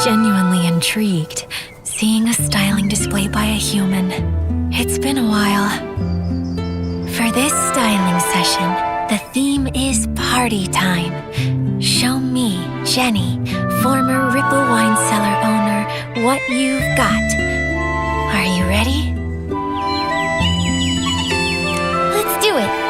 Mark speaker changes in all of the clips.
Speaker 1: genuinely intrigued, seeing a styling display by a human. It's been a while. For this styling session, the theme is party time. Show me, Jenny, former Ripple wine cellar owner, what you've got. Are you ready? Let's do it!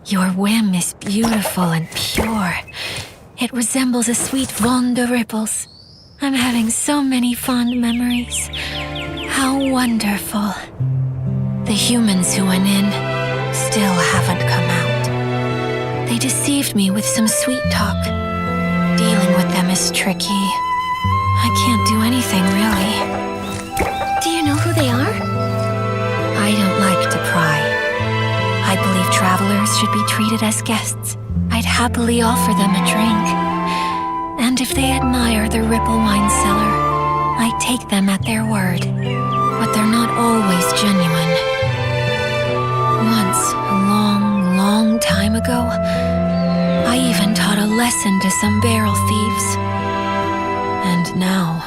Speaker 1: Your whim is beautiful and pure. It resembles a sweet Von de Ripples. I'm having so many fond memories. How wonderful. The humans who went in still haven't come out. They deceived me with some sweet talk. Dealing with them is tricky. I can't do anything, really. Do you know who they are? I don't like to pry. I believe travelers should be treated as guests. I'd happily offer them a drink. And if they admire the Ripple wine cellar, I take them at their word. But they're not always genuine. Once, a long, long time ago, I even taught a lesson to some barrel thieves. And now...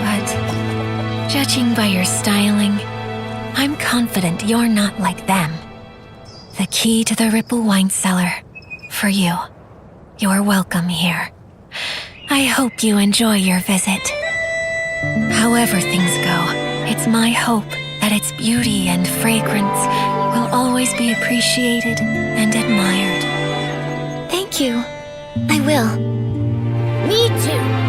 Speaker 1: But, judging by your styling, I'm confident you're not like them. The key to the Ripple wine cellar. For you. You're welcome here. I hope you enjoy your visit. However things go, it's my hope that its beauty and fragrance will always be appreciated and admired. Thank you. I will. Me too.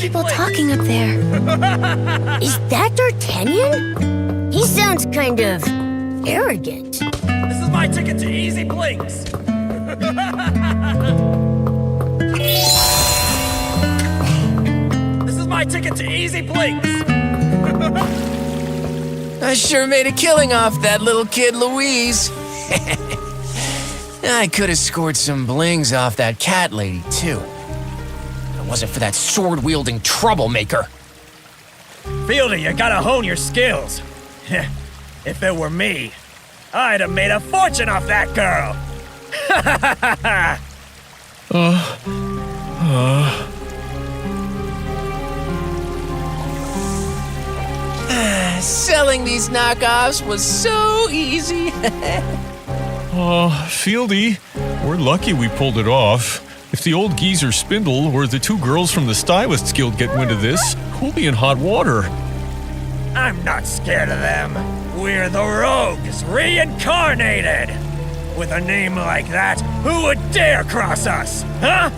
Speaker 1: people talking up there.
Speaker 2: Is that D'Artagnan? He sounds kind of arrogant.
Speaker 3: This is my ticket to Easy Blinks. This is my ticket to Easy Blinks.
Speaker 4: I sure made a killing off that little kid Louise. I could have scored some blings off that cat lady, too. If it wasn't for that sword-wielding troublemaker.
Speaker 3: Fielder, you gotta hone your skills. If it were me, I'd have made a fortune off that girl.
Speaker 4: Selling these knockoffs was so easy.
Speaker 5: Fieldy, we're lucky we pulled it off. If the old geezer Spindle or the two girls from the Stylists Guild get wind of this, we'll be in hot water.
Speaker 3: I'm not scared of them. We're the Rogues, reincarnated. With a name like that, who would dare cross us? Huh?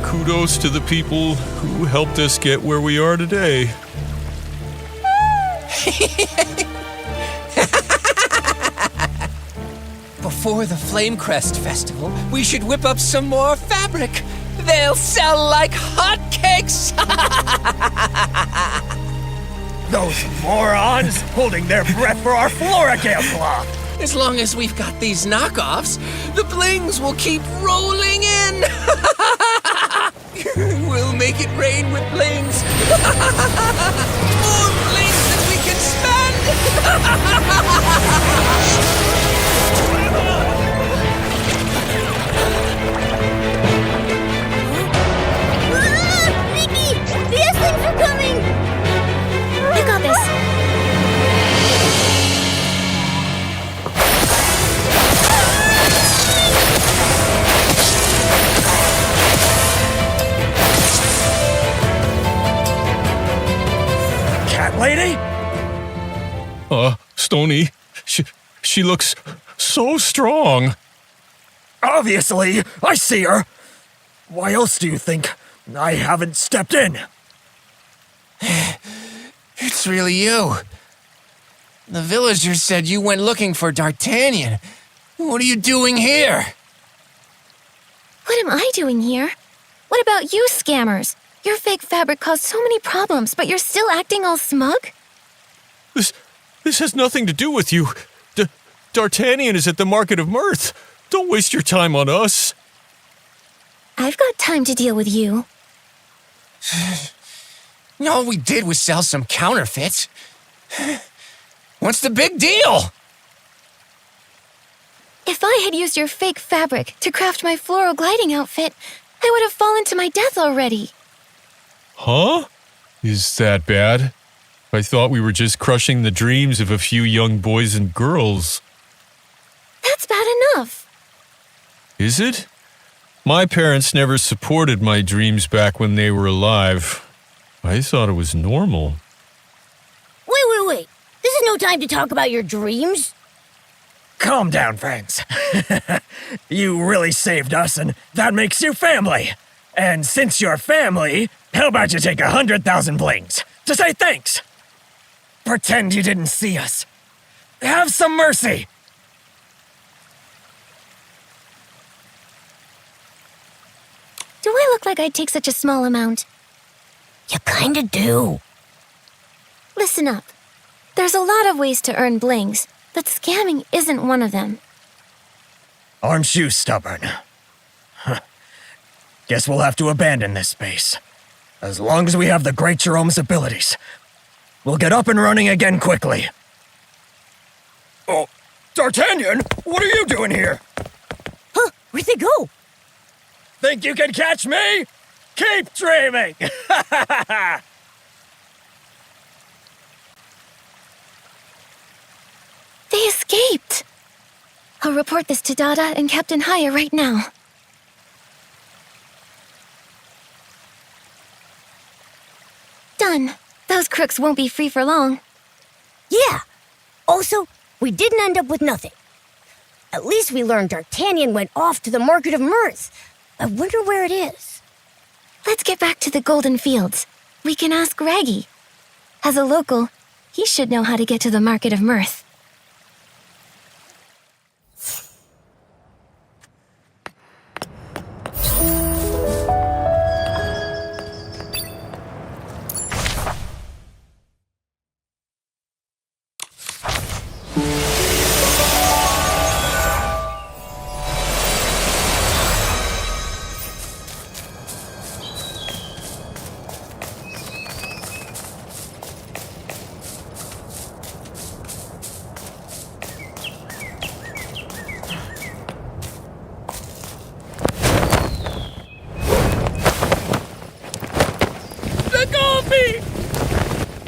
Speaker 5: Kudos to the people who helped us get where we are today.
Speaker 4: Before the Flamecrest Festival, we should whip up some more fabric. They'll sell like hotcakes.
Speaker 3: Those morons holding their breath for our Floragale cloth.
Speaker 4: As long as we've got these knockoffs, the blings will keep rolling in. We'll make it rain with blings. More blings than we can spend.
Speaker 2: Nikki! The S-Things are coming!
Speaker 1: I got this.
Speaker 3: Cat lady?
Speaker 5: Stony, she looks so strong.
Speaker 3: Obviously, I see her. Why else do you think I haven't stepped in?
Speaker 4: It's really you. The villagers said you went looking for D'Artagnan. What are you doing here?
Speaker 1: What am I doing here? What about you, scammers? Your fake fabric caused so many problems, but you're still acting all smug?
Speaker 5: This has nothing to do with you. D'Artagnan is at the Market of Mirth. Don't waste your time on us.
Speaker 1: I've got time to deal with you.
Speaker 4: All we did was sell some counterfeits. What's the big deal?
Speaker 1: If I had used your fake fabric to craft my floral gliding outfit, I would have fallen to my death already.
Speaker 5: Huh? Is that bad? I thought we were just crushing the dreams of a few young boys and girls.
Speaker 1: That's bad enough.
Speaker 5: Is it? My parents never supported my dreams back when they were alive. I thought it was normal.
Speaker 2: Wait. This is no time to talk about your dreams.
Speaker 3: Calm down, friends. You really saved us, and that makes you family. And since you're family, how about you take 100,000 blings to say thanks? Pretend you didn't see us. Have some mercy.
Speaker 1: Do I look like I'd take such a small amount?
Speaker 2: You kinda do.
Speaker 1: Listen up. There's a lot of ways to earn blings, but scamming isn't one of them.
Speaker 3: Aren't you stubborn? Huh. Guess we'll have to abandon this space. As long as we have the Great Jerome's abilities, we'll get up and running again quickly. Oh, D'Artagnan, what are you doing here?
Speaker 2: Huh, where'd they go?
Speaker 3: Think you can catch me? Keep dreaming!
Speaker 1: They escaped! I'll report this to Dada and Captain Haya right now. Done. Those crooks won't be free for long.
Speaker 2: Yeah. Also, we didn't end up with nothing. At least we learned D'Artagnan went off to the Market of Mirth. I wonder where it is.
Speaker 1: Let's get back to the Golden Fields. We can ask Raggy. As a local, he should know how to get to the Market of Mirth.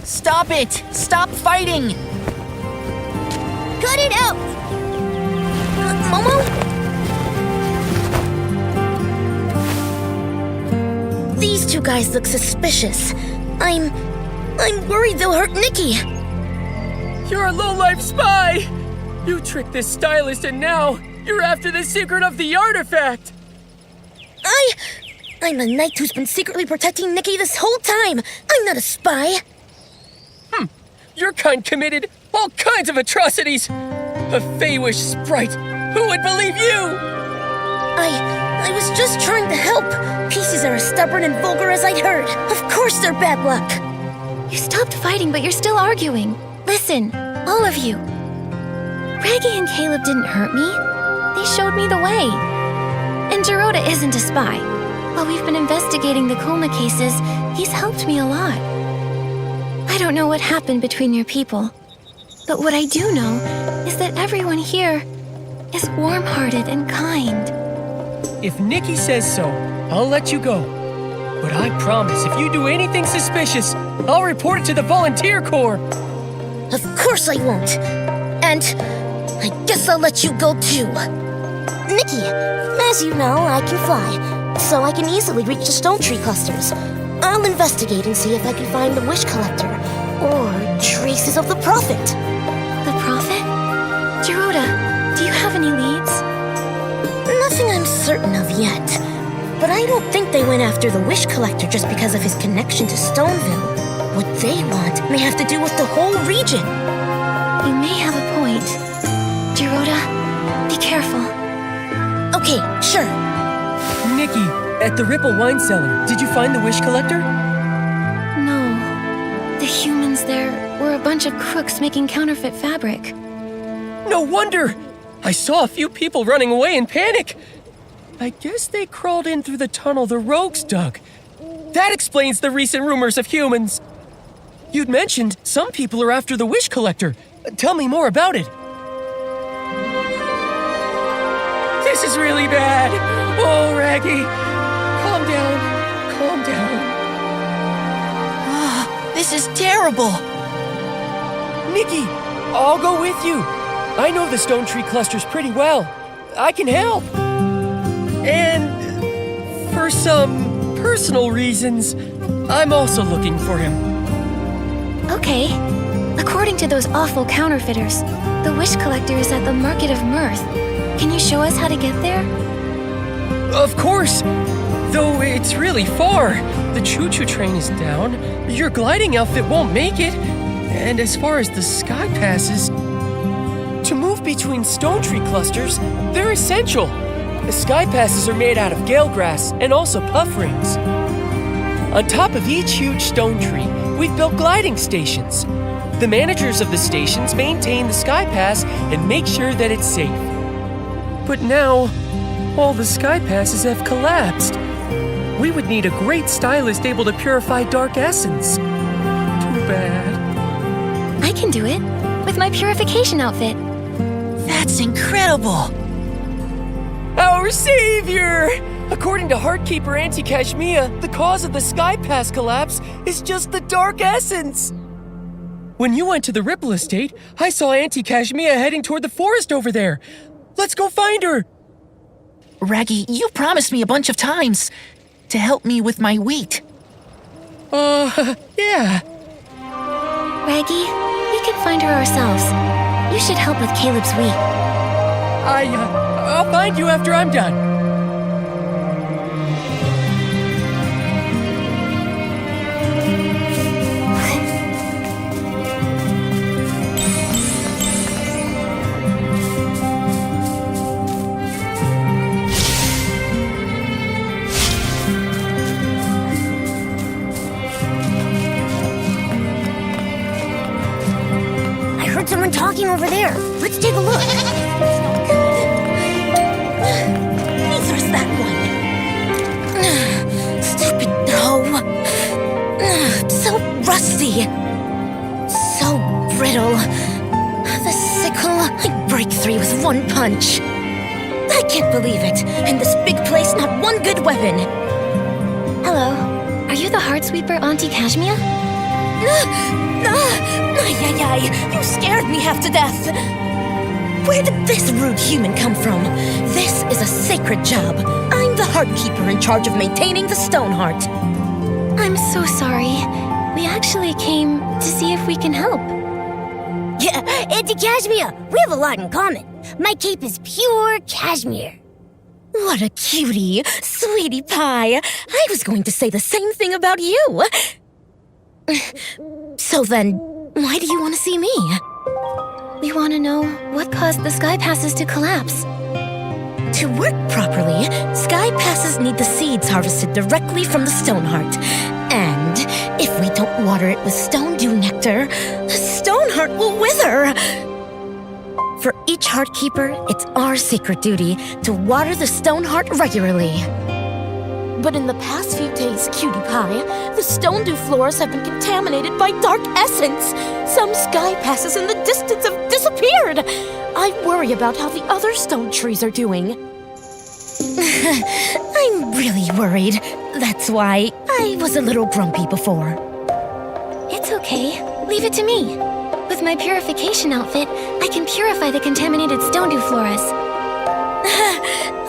Speaker 6: Stop it! Stop fighting!
Speaker 2: Cut it out! Momo? These two guys look suspicious. I'm worried they'll hurt Nikki.
Speaker 6: You're a low-life spy! You tricked this stylist and now you're after the secret of the artifact!
Speaker 2: I'm a knight who's been secretly protecting Nikki this whole time. I'm not a spy.
Speaker 6: Your kind committed all kinds of atrocities! A Feywish sprite! Who would believe you?
Speaker 2: I was just trying to help. Pieces are as stubborn and vulgar as I'd heard. Of course they're bad luck.
Speaker 1: You stopped fighting, but you're still arguing. Listen, all of you. Reggie and Caleb didn't hurt me. They showed me the way. And Gerota isn't a spy. While we've been investigating the coma cases, he's helped me a lot. I don't know what happened between your people, but what I do know is that everyone here is warm-hearted and kind.
Speaker 6: If Nikki says so, I'll let you go. But I promise, if you do anything suspicious, I'll report it to the Volunteer Corps.
Speaker 2: Of course I won't. And I guess I'll let you go too. Nikki, as you know, I can fly, so I can easily reach the stone tree clusters. I'll investigate and see if I can find the wish collector, or traces of the prophet.
Speaker 1: The prophet? Gerota, do you have any leads?
Speaker 2: Nothing I'm certain of yet. But I don't think they went after the wish collector just because of his connection to Stoneville. What they want may have to do with the whole region.
Speaker 1: You may have a point. Gerota, be careful.
Speaker 2: Okay, sure.
Speaker 6: Nikki, at the Ripple Wine Cellar, did you find the wish collector?
Speaker 1: No. The humans there were a bunch of crooks making counterfeit fabric.
Speaker 6: No wonder! I saw a few people running away in panic. I guess they crawled in through the tunnel the rogues dug. That explains the recent rumors of humans. You'd mentioned some people are after the wish collector. Tell me more about it. This is really bad. Oh, Raggy. Calm down. Calm down.
Speaker 4: This is terrible.
Speaker 6: Nikki, I'll go with you. I know the stone tree clusters pretty well. I can help. And for some personal reasons, I'm also looking for him.
Speaker 1: Okay. According to those awful counterfeiters, the wish collector is at the Market of Mirth. Can you show us how to get there?
Speaker 6: Of course. Though it's really far. The choo-choo train is down. Your gliding outfit won't make it. And as far as the sky passes, to move between stone tree clusters, they're essential. The sky passes are made out of gale grass and also puff rings. On top of each huge stone tree, we've built gliding stations. The managers of the stations maintain the sky pass and make sure that it's safe. But now, all the sky passes have collapsed. We would need a great stylist able to purify dark essence. Too bad.
Speaker 1: I can do it with my purification outfit.
Speaker 4: That's incredible.
Speaker 6: Our savior! According to Heartkeeper Auntie Kashmia, the cause of the sky pass collapse is just the dark essence. When you went to the Ripple Estate, I saw Auntie Kashmia heading toward the forest over there. Let's go find her.
Speaker 4: Raggy, you promised me a bunch of times to help me with my wheat.
Speaker 6: Yeah.
Speaker 1: Raggy, we can find her ourselves. You should help with Caleb's wheat.
Speaker 6: I'll find you after I'm done.
Speaker 2: I heard someone talking over there. Let's take a look. Neither is that one. Stupid hoe. So rusty. So brittle. The sickle, I break 3 with 1 punch. I can't believe it. In this big place, not one good weapon.
Speaker 1: Hello. Are you the Heartsweeper Auntie Kashmia?
Speaker 2: You scared me half to death. Where did this rude human come from? This is a sacred job. I'm the Heartkeeper in charge of maintaining the Stone Heart.
Speaker 1: I'm so sorry. We actually came to see if we can help.
Speaker 2: Yeah, Auntie Kashmia, we have a lot in common. My cape is pure cashmere. What a cutie, sweetie pie. I was going to say the same thing about you. So then, why do you want to see me?
Speaker 1: We want to know what caused the sky passes to collapse.
Speaker 2: To work properly, sky passes need the seeds harvested directly from the Stone Heart. And if we don't water it with stone dew nectar, the Stone Heart will wither. For Each heart keeper, it's our sacred duty to water the stone heart regularly. But in the past few days, Cutie Pie, the stone dew floors have been contaminated by dark essence. Some sky passes in the distance have disappeared. I worry about how the other stone trees are doing. I'm really worried. That's why I was a little grumpy before.
Speaker 1: It's okay. Leave it to me. With my purification outfit, I can purify the contaminated stone dew floras.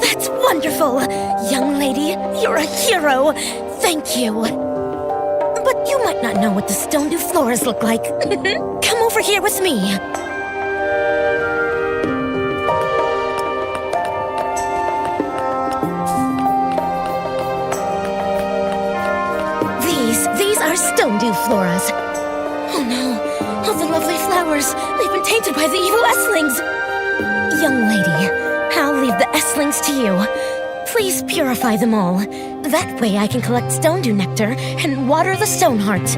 Speaker 2: That's wonderful! Young lady, you're a hero! Thank you! But you might not know what the stone dew floras look like. Come over here with me. These are stone dew floras. Oh no, all the lovely flowers, they've been tainted by the evil Esslings. Young lady, I'll leave the Esslings to you. Please purify them all. That way I can collect stone dew nectar and water the stone heart.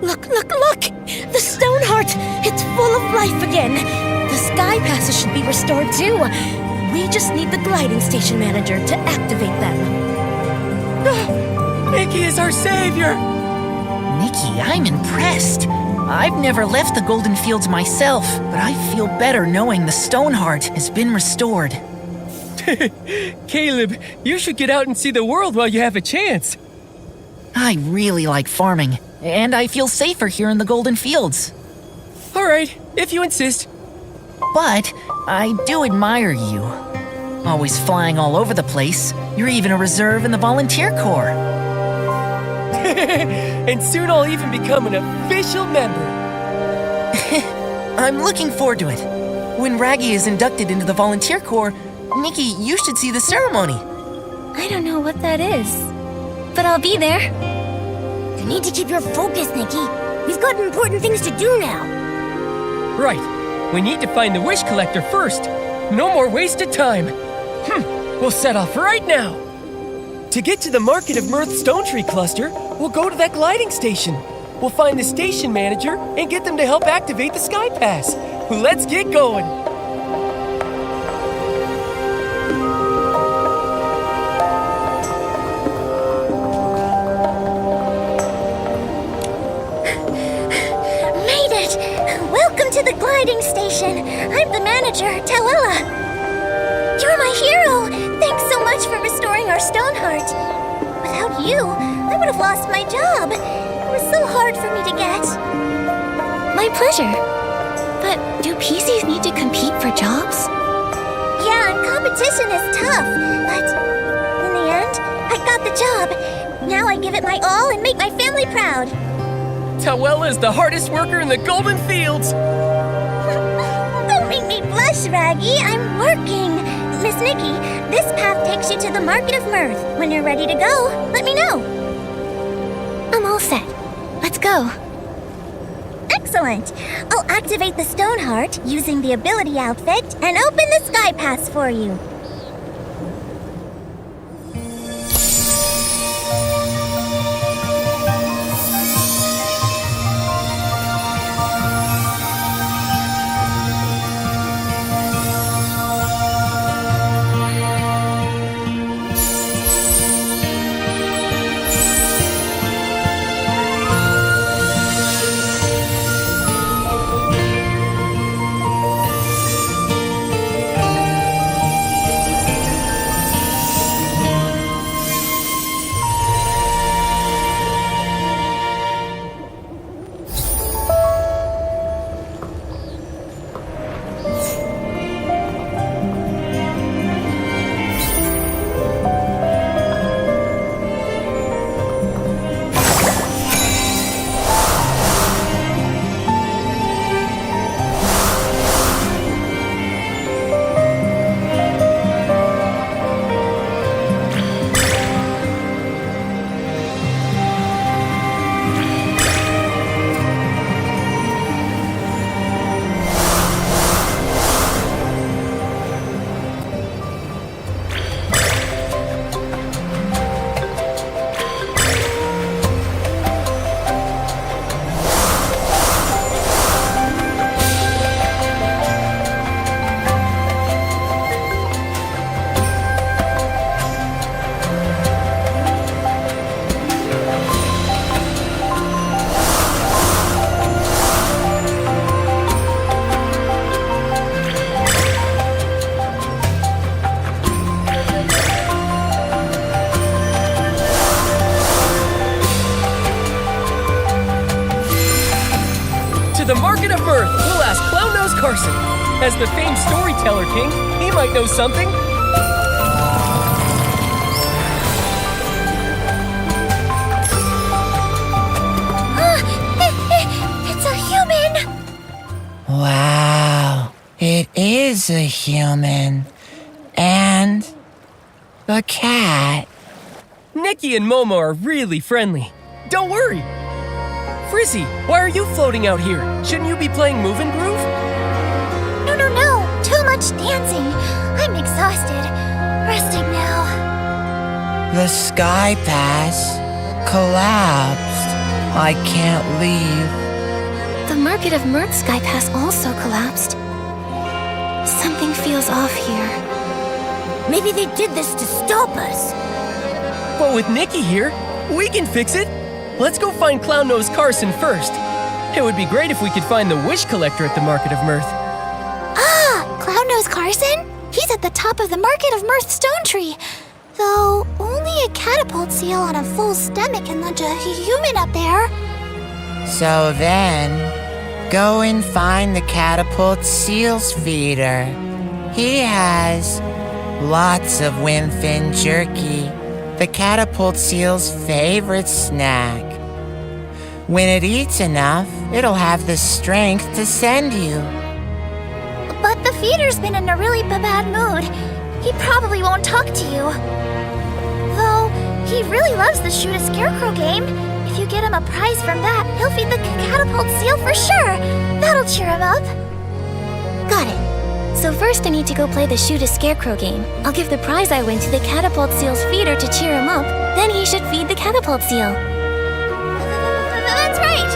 Speaker 2: Look! The stone heart! It's full of life again! The sky passes should be restored too. We just need the gliding station manager to activate them.
Speaker 6: Nikki is our savior!
Speaker 7: Nikki, I'm impressed. I've never left the Golden Fields myself, but I feel better knowing the stone heart has been restored.
Speaker 6: Caleb, you should get out and see the world while you have a chance.
Speaker 7: I really like farming, and I feel safer here in the Golden Fields.
Speaker 6: All right, if you insist.
Speaker 7: But I do admire you. Always flying all over the place. You're even a reserve in the volunteer corps.
Speaker 6: And soon I'll even become an official member.
Speaker 7: I'm looking forward to it. When Raggy is inducted into the volunteer corps, Nikki, you should see the ceremony.
Speaker 1: I don't know what that is, but I'll be there.
Speaker 2: You need to keep your focus, Nikki. We've got important things to do now.
Speaker 6: Right. We need to find the wish collector first. No more wasted time. We'll set off right now. To get to the Market of Mirth Stone Tree Cluster, we'll go to that gliding station. We'll find the station manager and get them to help activate the Sky Pass. Let's get going.
Speaker 2: Made it! Welcome to the gliding station. I'm the manager, Talella. You're my hero! Thanks so much for restoring our stone heart. Without you, I would have lost my job. It was so hard for me to get.
Speaker 1: My pleasure. But do PCs need to compete for jobs?
Speaker 2: Yeah, and competition is tough, but in the end, I got the job. Now I give it my all and make my family proud.
Speaker 6: Tawella is the hardest worker in the Golden Fields.
Speaker 2: Don't make me blush, Raggy. I'm working. Miss Nikki, this path takes you to the Market of Mirth. When you're ready to go, let me know.
Speaker 1: I'm all set. Let's go.
Speaker 8: Excellent! I'll activate the stone heart using the ability outfit and open the sky pass for you.
Speaker 6: The Market of Mirth, we'll ask Clown Nose Carson. As the famed storyteller king, he might know something.
Speaker 8: It's a human!
Speaker 7: Wow, it is a human. And a cat.
Speaker 6: Nikki and Momo are really friendly. Don't worry. Frizzy, why are you floating out here? Shouldn't you be playing Move and Groove?
Speaker 8: No. Too much dancing. I'm exhausted. Resting now.
Speaker 7: The sky pass collapsed. I can't leave.
Speaker 2: The Market of Mirth sky pass also collapsed. Something feels off here.
Speaker 8: Maybe they did this to stop us.
Speaker 6: But with Nikki here, we can fix it. Let's go find Clown Nose Carson first. It would be great if we could find the wish collector at the Market of Mirth.
Speaker 8: Clown Nose Carson? He's at the top of the Market of Mirth stone tree. Though only a catapult seal on a full stomach can launch a human up there.
Speaker 7: So then, go and find the catapult seal's feeder. He has lots of windfin jerky, the catapult seal's favorite snack. When it eats enough, it'll have the strength to send you.
Speaker 8: But the feeder's been in a really bad mood. He probably won't talk to you. Though, he really loves the Shoot a Scarecrow game. If you get him a prize from that, he'll feed the catapult seal for sure. That'll cheer him up.
Speaker 2: Got it. So first I need to go play the Shoot a Scarecrow game. I'll give the prize I win to the catapult seal's feeder to cheer him up. Then he should feed the catapult seal.
Speaker 8: That's right.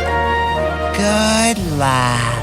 Speaker 7: Good luck.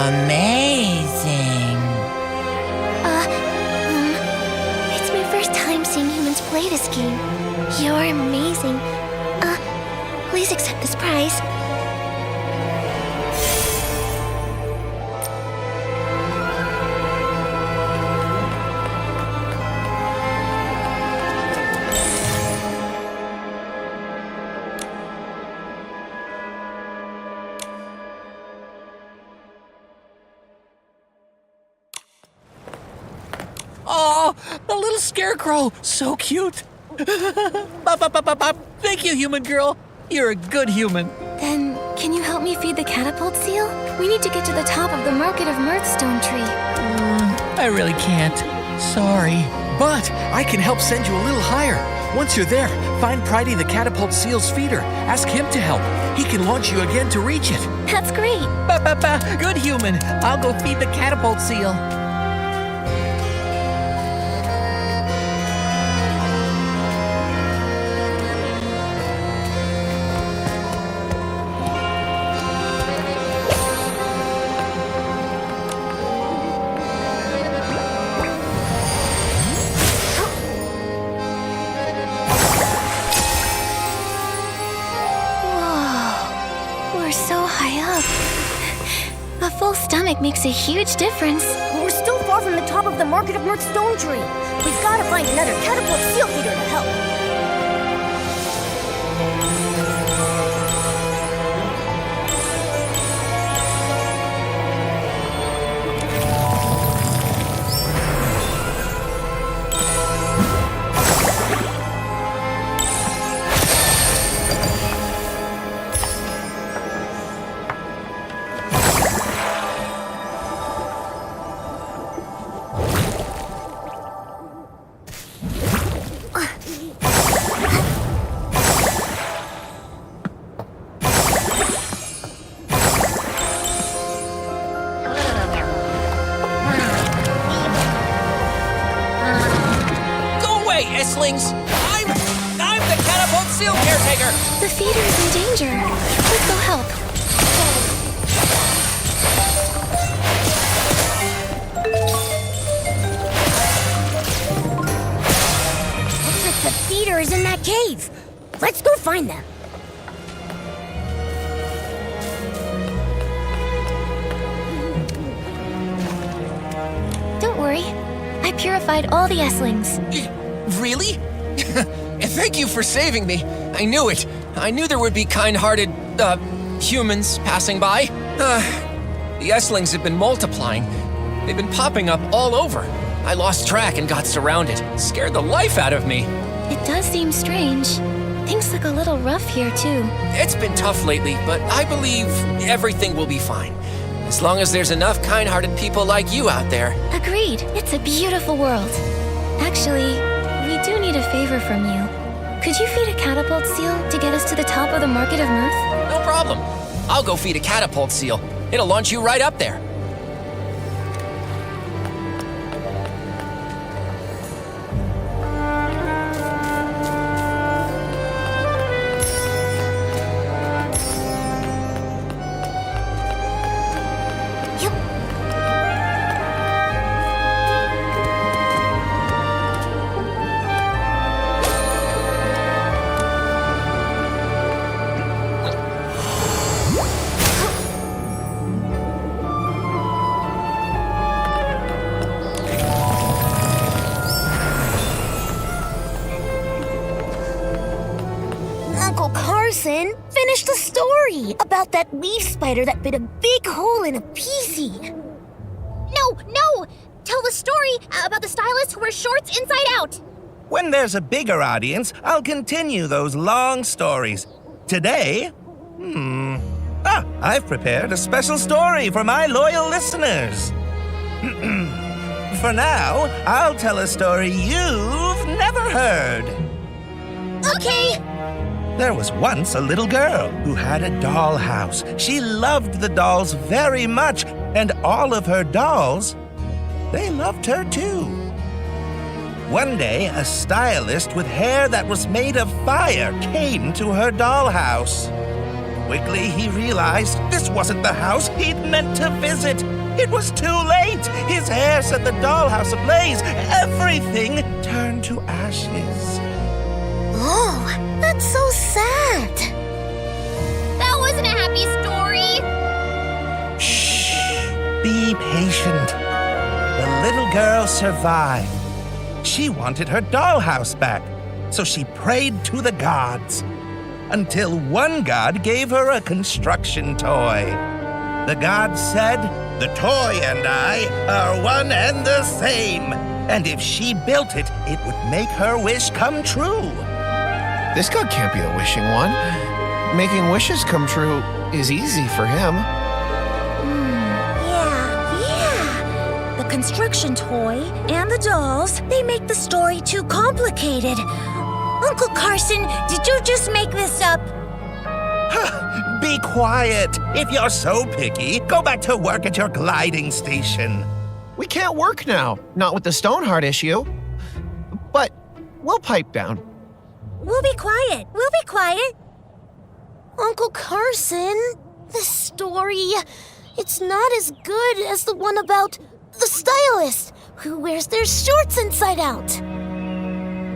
Speaker 7: Amazing.
Speaker 8: It's my first time seeing humans play this game. You're amazing. Please accept this prize.
Speaker 4: Oh, the little scarecrow. So cute. Bop, bop, bop, bop, bop. Thank you, human girl. You're a good human.
Speaker 1: Then, can you help me feed the catapult seal? We need to get to the top of the Market of Mirthstone tree.
Speaker 4: I really can't. Sorry.
Speaker 9: But I can help send you a little higher. Once you're there, find Pridey the catapult seal's feeder. Ask him to help. He can launch you again to reach it.
Speaker 1: That's great.
Speaker 4: Ba, ba, ba. Good human. I'll go feed the catapult seal.
Speaker 1: We're so high up. A full stomach makes a huge difference.
Speaker 2: We're still far from the top of the Market of Mirthstone tree. We've got to find another catapult seal feeder to help.
Speaker 4: Esslings! I'm the catapult seal caretaker!
Speaker 1: The feeder is in danger. Let's go help.
Speaker 2: Looks like the feeder is in that cave. Let's go find them.
Speaker 1: Don't worry. I purified all the Esslings.
Speaker 4: Really? Thank you for saving me. I knew it. I knew there would be kind-hearted, humans passing by. The Esslings have been multiplying. They've been popping up all over. I lost track and got surrounded. Scared the life out of me.
Speaker 1: It does seem strange. Things look a little rough here, too.
Speaker 4: It's been tough lately, but I believe everything will be fine. As long as there's enough kind-hearted people like you out there.
Speaker 1: Agreed. It's a beautiful world. Actually, we do need a favor from you. Could you feed a catapult seal to get us to the top of the Market of Mirth?
Speaker 4: No problem. I'll go feed a catapult seal. It'll launch you right up there.
Speaker 2: Finish the story about that leaf spider that bit a big hole in a PC.
Speaker 8: No! Tell the story about the stylist who wears shorts inside out.
Speaker 10: When there's a bigger audience, I'll continue those long stories. Today, I've prepared a special story for my loyal listeners. For now, I'll tell a story you've never heard.
Speaker 8: Okay.
Speaker 10: There was once a little girl who had a dollhouse. She loved the dolls very much, and all of her dolls, they loved her too. One day, a stylist with hair that was made of fire came to her dollhouse. Quickly, he realized this wasn't the house he'd meant to visit. It was too late. His hair set the dollhouse ablaze. Everything turned to ashes.
Speaker 2: Oh, that's so sad.
Speaker 8: That wasn't a happy story.
Speaker 10: Shh. Be patient. The little girl survived. She wanted her dollhouse back, so she prayed to the gods. Until one god gave her a construction toy. The god said, "The toy and I are one and the same. And if she built it, it would make her wish come true."
Speaker 11: This god can't be the wishing one. Making wishes come true is easy for him.
Speaker 2: Yeah. The construction toy and the dolls, they make the story too complicated. Uncle Carson, did you just make this up?
Speaker 10: Be quiet. If you're so picky, go back to work at your gliding station.
Speaker 11: We can't work now, not with the Stoneheart issue. But we'll pipe down.
Speaker 2: We'll be quiet. We'll be quiet. Uncle Carson, this story, it's not as good as the one about the stylist who wears their shorts inside out.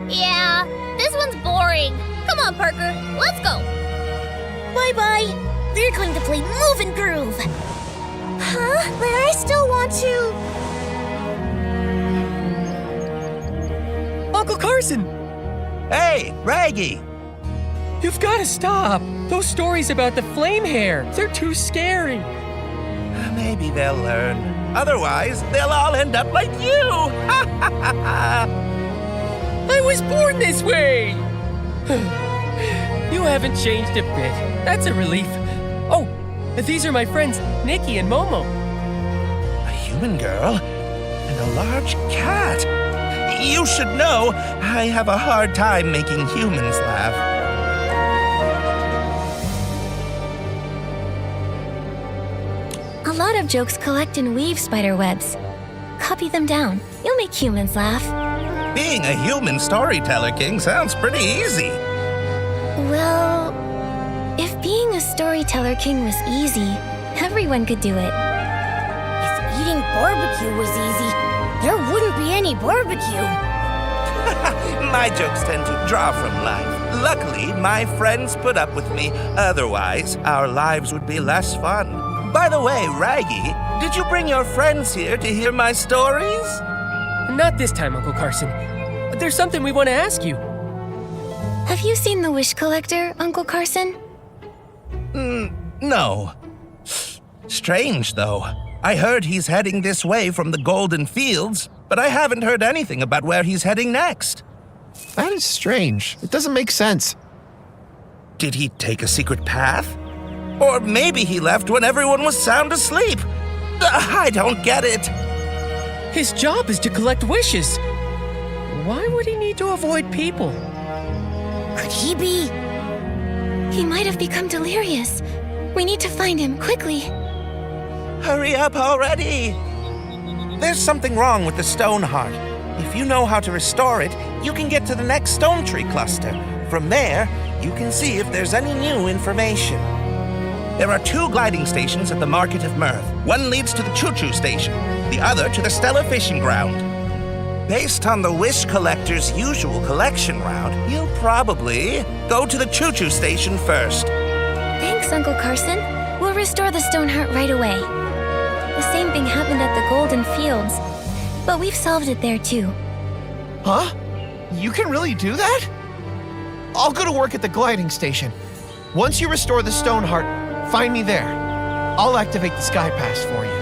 Speaker 8: Yeah, this one's boring. Come on, Parker, let's go.
Speaker 2: Bye-bye. We're going to play Move and Groove. Huh? But I still want to...
Speaker 6: Uncle Carson,
Speaker 10: Hey, Raggy.
Speaker 6: you've got to stop. Those stories about the flame hair, they're too scary.
Speaker 10: Maybe they'll learn. Otherwise, they'll all end up like you.
Speaker 6: I was born this way! You haven't changed a bit. That's a relief. Oh, these are my friends, Nikki and Momo.
Speaker 10: A human girl and a large cat. You should know, I have a hard time making humans laugh.
Speaker 1: A lot of jokes collect and weave spider webs. Copy them down. You'll make humans laugh.
Speaker 10: Being a human storyteller king sounds pretty easy.
Speaker 1: Well, if being a storyteller king was easy, everyone could do it.
Speaker 2: If eating barbecue was easy, there wouldn't be any barbecue.
Speaker 10: My jokes tend to draw from life. Luckily, my friends put up with me. Otherwise, our lives would be less fun. By the way, Raggy, did you bring your friends here to hear my stories?
Speaker 6: Not this time, Uncle Carson. There's something we want to ask you.
Speaker 1: Have you seen the wish collector, Uncle Carson?
Speaker 10: No. Strange, though. I heard he's heading this way from the Golden Fields, but I haven't heard anything about where he's heading next.
Speaker 11: That is strange. It doesn't make sense.
Speaker 10: Did he take a secret path? Or maybe he left when everyone was sound asleep. I don't get it.
Speaker 6: His job is to collect wishes. Why would he need to avoid people?
Speaker 2: Could he be?
Speaker 1: He might have become delirious. We need to find him quickly.
Speaker 10: Hurry up already! There's something wrong with the Stoneheart. If you know how to restore it, you can get to the next stone tree cluster. From there, you can see if there's any new information. There are 2 gliding stations at the Market of Mirth. One leads to the Choo-Choo Station, the other to the Stella Fishing Ground. Based on the Wish Collector's usual collection route, you'll probably go to the Choo-Choo Station first.
Speaker 1: Thanks, Uncle Carson. We'll restore the Stoneheart right away. The same thing happened at the Golden Fields, but we've solved it there too.
Speaker 11: Huh? You can really do that? I'll go to work at the gliding station. Once you restore the Stoneheart, find me there. I'll activate the Sky Pass for you.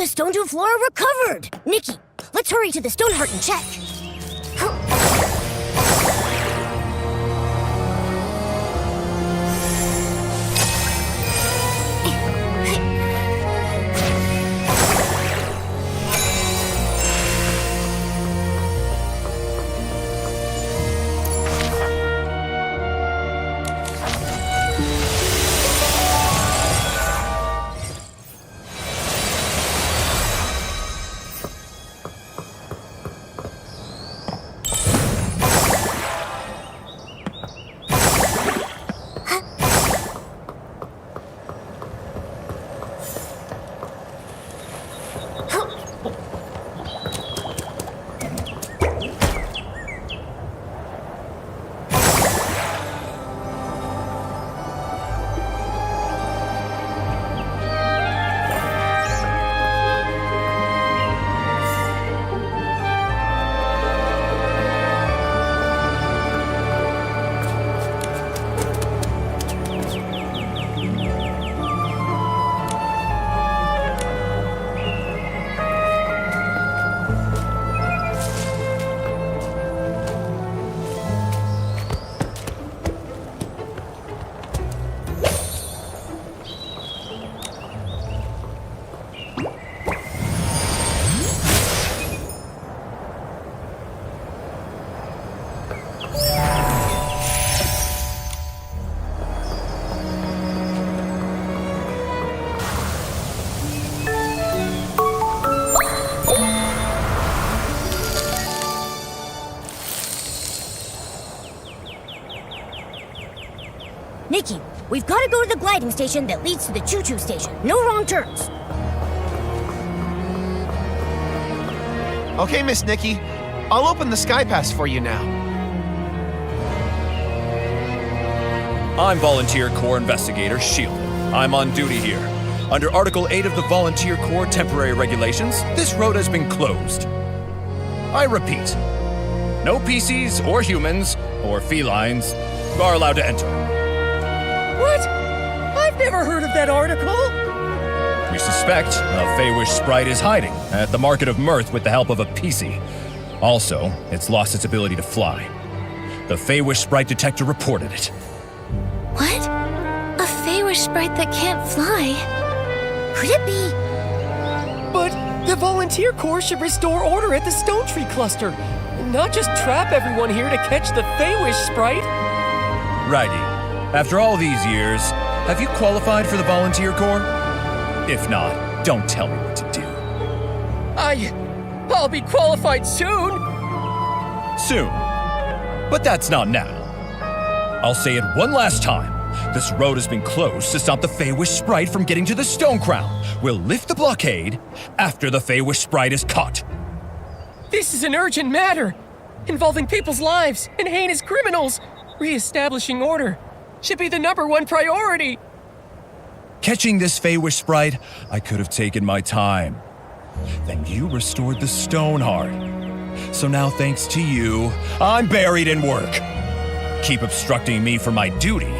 Speaker 2: The Stone Dew Flora recovered! Nikki, let's hurry to the Stone Heart and check. Nikki, we've got to go to the gliding station that leads to the choo-choo station. No wrong turns.
Speaker 11: Okay, Miss Nikki. I'll open the Sky Pass for you now.
Speaker 12: I'm Volunteer Corps Investigator Shield. I'm on duty here. Under Article 8 of the Volunteer Corps Temporary Regulations, this road has been closed. I repeat, no PCs or humans or felines are allowed to enter.
Speaker 6: What? I've never heard of that article.
Speaker 12: We suspect a Feywish sprite is hiding at the Market of Mirth with the help of a PC. Also, it's lost its ability to fly. The Feywish sprite detector reported it.
Speaker 1: What? A Feywish sprite that can't fly?
Speaker 2: Could it be?
Speaker 6: But the Volunteer Corps should restore order at the Stone Tree Cluster, not just trap everyone here to catch the Feywish sprite.
Speaker 12: Righty. After all these years, have you qualified for the Volunteer Corps? If not, don't tell me what to do.
Speaker 6: I'll be qualified soon.
Speaker 12: Soon. But that's not now. I'll say it one last time. This road has been closed to stop the Feywish sprite from getting to the Stone Crown. We'll lift the blockade after the Feywish sprite is caught.
Speaker 6: This is an urgent matter, involving people's lives and heinous criminals. Re-establishing order should be the #1 priority.
Speaker 12: Catching this Feywish sprite, I could have taken my time. Then you restored the Stone Heart. So now, thanks to you, I'm buried in work. Keep obstructing me from my duty,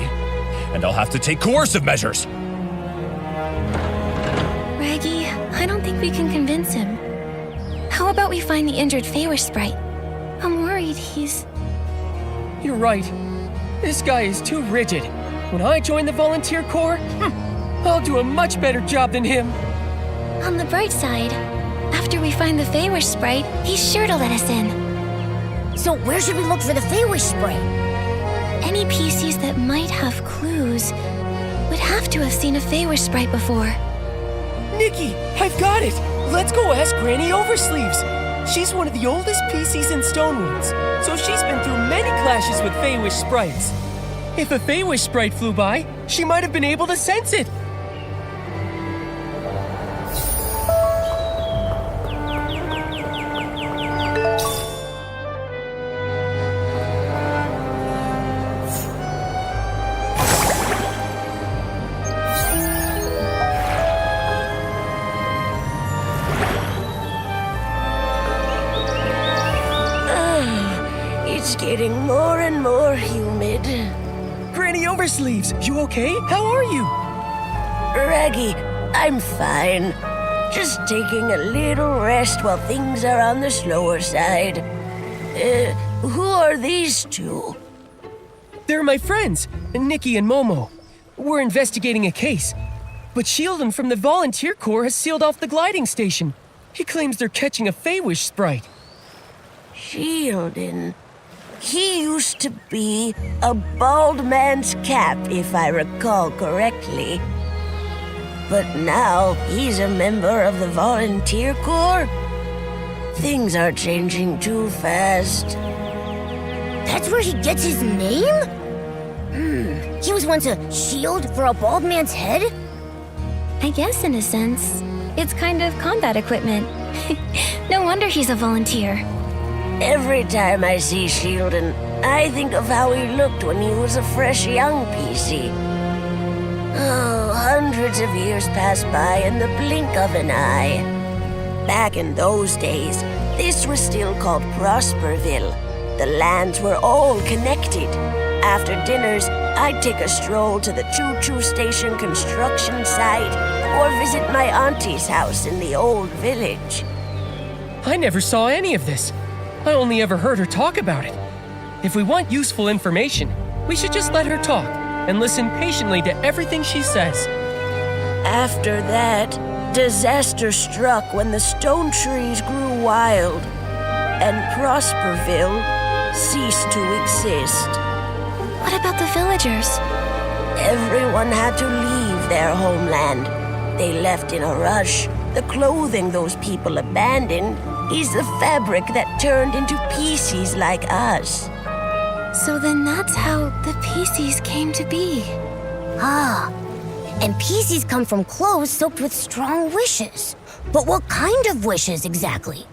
Speaker 12: and I'll have to take coercive measures.
Speaker 1: Raggy, I don't think we can convince him. How about we find the injured Feywish sprite? I'm worried he's...
Speaker 6: You're right. This guy is too rigid. When I join the Volunteer Corps, I'll do a much better job than him.
Speaker 1: On the bright side, after we find the Feywish sprite, he's sure to let us in.
Speaker 2: So where should we look for the Feywish sprite?
Speaker 1: Any PCs that might have clues would have to have seen a Feywish sprite before.
Speaker 6: Nikki, I've got it. Let's go ask Granny Oversleeves. She's one of the oldest PCs in Stonewoods, so she's been through many clashes with Feywish sprites. If a Feywish sprite flew by, she might have been able to sense it.
Speaker 2: It's getting more and more humid.
Speaker 6: Granny Oversleeves, you okay? How are you?
Speaker 2: Raggy, I'm fine.
Speaker 13: Just taking a little rest while things are on the slower side. Who are these two?
Speaker 6: They're my friends, Nikki and Momo. We're investigating a case. But Sheldon from the Volunteer Corps has sealed off the gliding station. He claims they're catching a Feywish sprite.
Speaker 13: Sheldon. He used to be a bald man's cap, if I recall correctly. But now he's a member of the Volunteer Corps? Things are changing too fast.
Speaker 2: That's where he gets his name? He was once a shield for a bald man's head?
Speaker 8: I guess in a sense, it's kind of combat equipment. No wonder he's a volunteer.
Speaker 13: Every time I see Sheldon, I think of how he looked when he was a fresh young PC. Oh, hundreds of years pass by in the blink of an eye. Back in those days, this was still called Prosperville. The lands were all connected. After dinners, I'd take a stroll to the choo-choo station construction site or visit my auntie's house in the old village.
Speaker 6: I never saw any of this. I only ever heard her talk about it. If we want useful information, we should just let her talk and listen patiently to everything she says.
Speaker 13: After that, disaster struck when the stone trees grew wild, and Prosperville ceased to exist.
Speaker 8: What about the villagers?
Speaker 13: Everyone had to leave their homeland. They left in a rush. The clothing those people abandoned is the fabric that turned into PCs like us.
Speaker 8: So then that's how the PCs came to be.
Speaker 2: Ah, and PCs come from clothes soaked with strong wishes. But what kind of wishes exactly?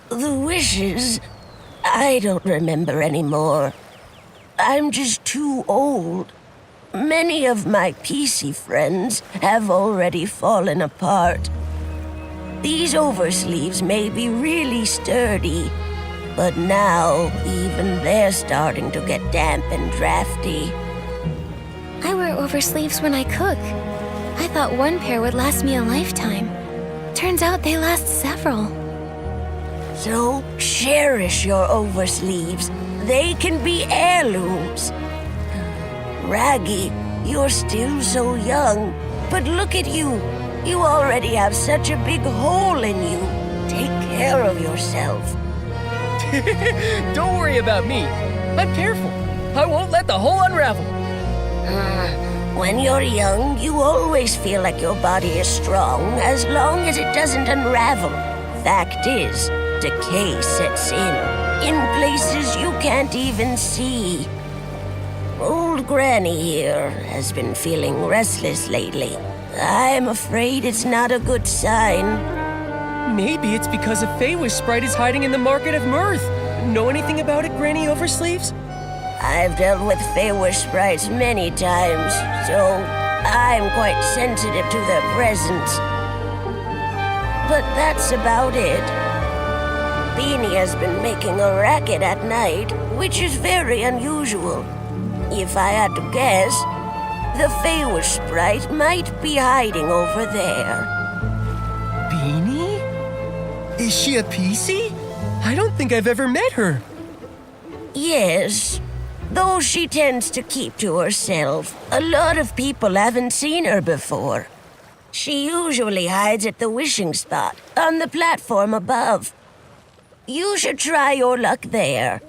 Speaker 13: The wishes? I don't remember anymore. I'm just too old. Many of my PC friends have already fallen apart. These oversleeves may be really sturdy, but now even they're starting to get damp and drafty.
Speaker 8: I wear oversleeves when I cook. I thought one pair would last me a lifetime. Turns out they last several.
Speaker 13: So cherish your oversleeves. They can be heirlooms. Raggy, you're still so young, but look at you. You already have such a big hole in you. Take care of yourself.
Speaker 6: Don't worry about me. I'm careful. I won't let the hole unravel.
Speaker 13: When you're young, you always feel like your body is strong as long as it doesn't unravel. Fact is, decay sets in places you can't even see. Old Granny here has been feeling restless lately. I'm afraid it's not a good sign.
Speaker 6: Maybe it's because a Feywish sprite is hiding in the Market of Mirth. Know anything about it, Granny Oversleeves?
Speaker 13: I've dealt with Feywish sprites many times, so I'm quite sensitive to their presence. But that's about it. Beanie has been making a racket at night, which is very unusual. If I had to guess, the Feywish sprite might be hiding over there.
Speaker 6: Beanie? Is she a PC? I don't think I've ever met her.
Speaker 13: Yes, though she tends to keep to herself. A lot of people haven't seen her before. She usually hides at the wishing spot, on the platform above. You should try your luck there.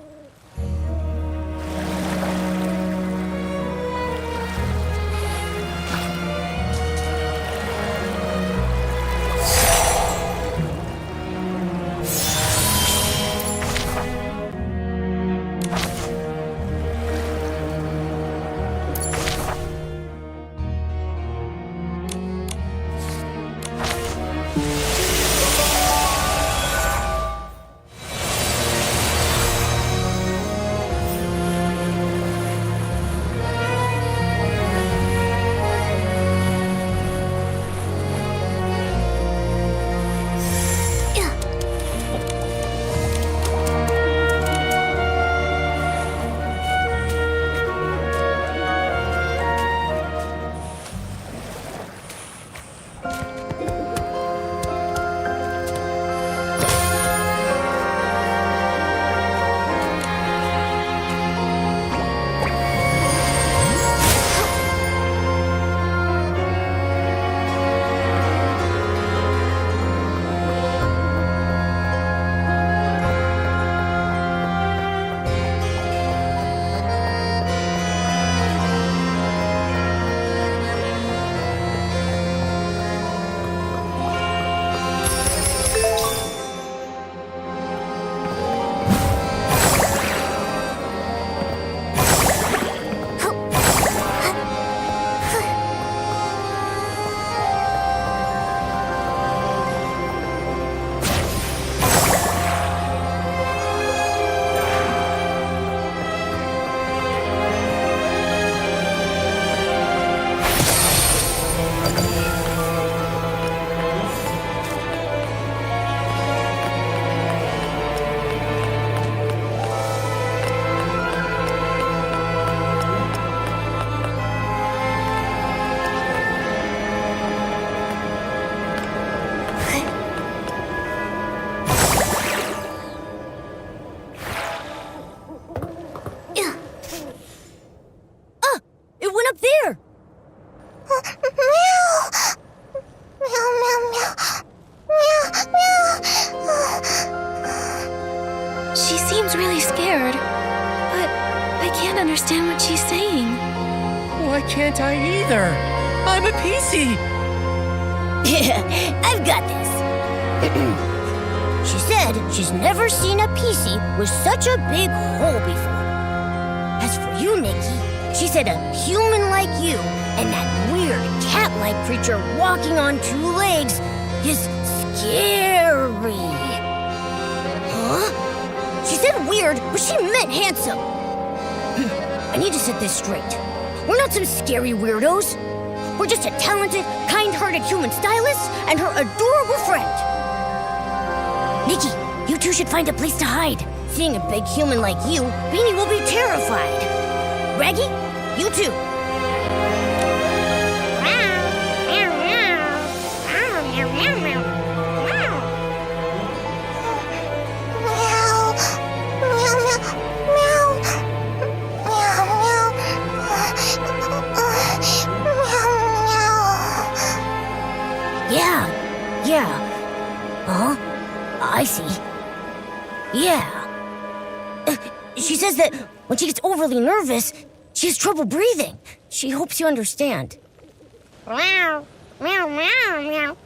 Speaker 1: understand what she's saying.
Speaker 6: Why can't I either? I'm a PC.
Speaker 2: I've got this. She said she's never seen a PC with such a big hole before. As for you, Nikki, she said a human like you and that weird cat-like creature walking on two legs is scary. Huh? She said weird, but she meant handsome. I need to set this straight. We're not some scary weirdos. We're just a talented, kind-hearted human stylist and her adorable friend. Nikki, you two should find a place to hide. Seeing a big human like you, Beanie will be terrified. Raggy, you too. Yeah. Huh? I see. Yeah. She says that when she gets overly nervous, she has trouble breathing. She hopes you understand. Meow, meow, meow, meow, meow,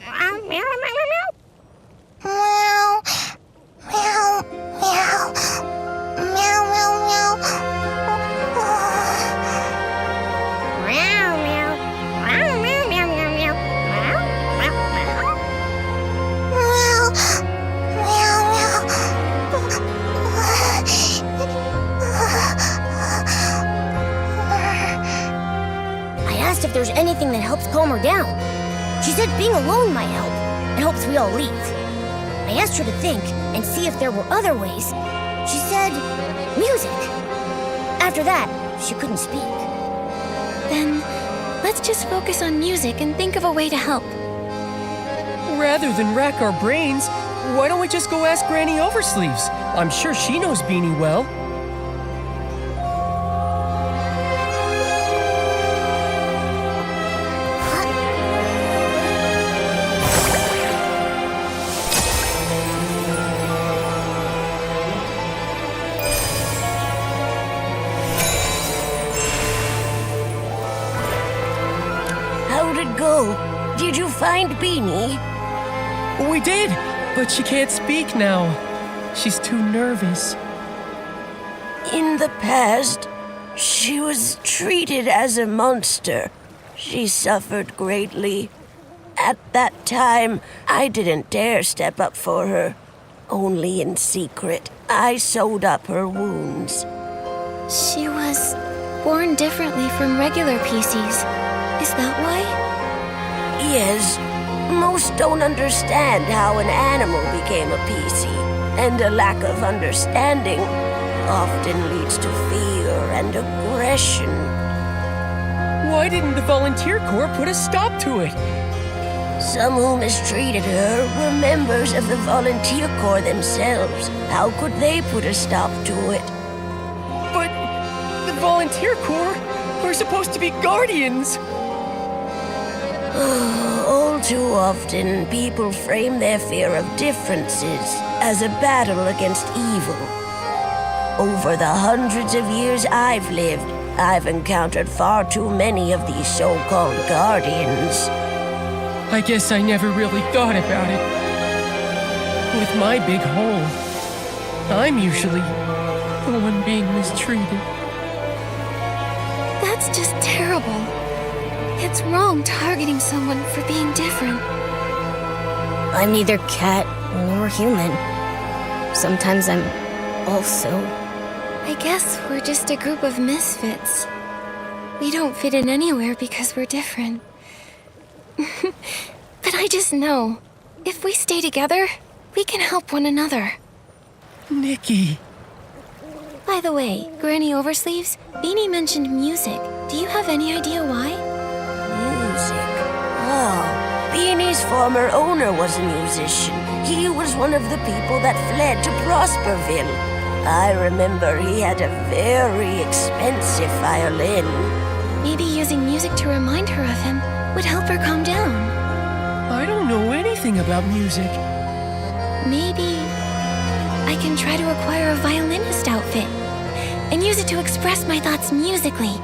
Speaker 2: meow, meow, meow, meow, meow, meow, meow, if there's anything that helps calm her down. She said being alone might help. It hopes we all leave. I asked her to think and see if there were other ways. She said music. After that, she couldn't speak.
Speaker 1: Then let's just focus on music and think of a way to help.
Speaker 6: Rather than rack our brains, why don't we just go ask Granny Oversleeves? I'm sure she knows Beanie well.
Speaker 13: How'd it go? Did you find Beanie?
Speaker 6: We did, but she can't speak now. She's too nervous.
Speaker 13: In the past, she was treated as a monster. She suffered greatly. At that time, I didn't dare step up for her. Only in secret, I sewed up her wounds.
Speaker 1: She was born differently from regular PCs. Is that why?
Speaker 13: Yes. Most don't understand how an animal became a PC, and a lack of understanding often leads to fear and aggression.
Speaker 6: Why didn't the Volunteer Corps put a stop to it?
Speaker 13: Some who mistreated her were members of the Volunteer Corps themselves. How could they put a stop to it?
Speaker 6: But the Volunteer Corps are supposed to be guardians.
Speaker 13: All too often, people frame their fear of differences as a battle against evil. Over the hundreds of years I've lived, I've encountered far too many of these so-called guardians.
Speaker 6: I guess I never really thought about it. With my big hole, I'm usually the one being mistreated.
Speaker 1: That's just terrible. It's wrong targeting someone for being different.
Speaker 2: I'm neither cat nor human. Sometimes I'm also...
Speaker 1: I guess we're just a group of misfits. We don't fit in anywhere because we're different. But I just know, if we stay together, we can help one another.
Speaker 6: Nikki.
Speaker 1: By the way, Granny Oversleeves, Beanie mentioned music. Do you have any idea why?
Speaker 13: Music? Oh, Beanie's former owner was a musician. He was one of the people that fled to Prosperville. I remember he had a very expensive violin.
Speaker 1: Maybe using music to remind her of him would help her calm down.
Speaker 6: I don't know anything about music.
Speaker 1: Maybe I can try to acquire a violinist outfit. and use it to express my thoughts musically.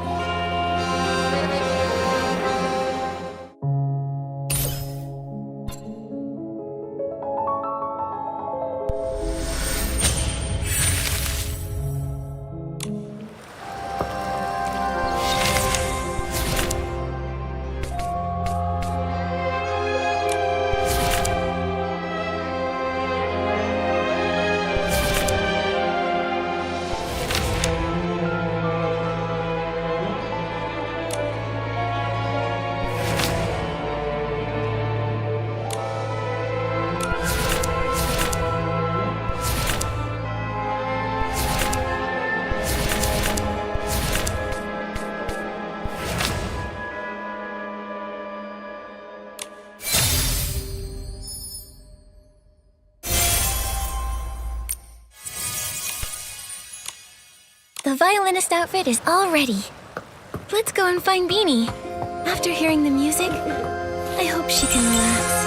Speaker 1: The violinist outfit is all ready. Let's go and find Beanie. After hearing the music, I hope she can relax.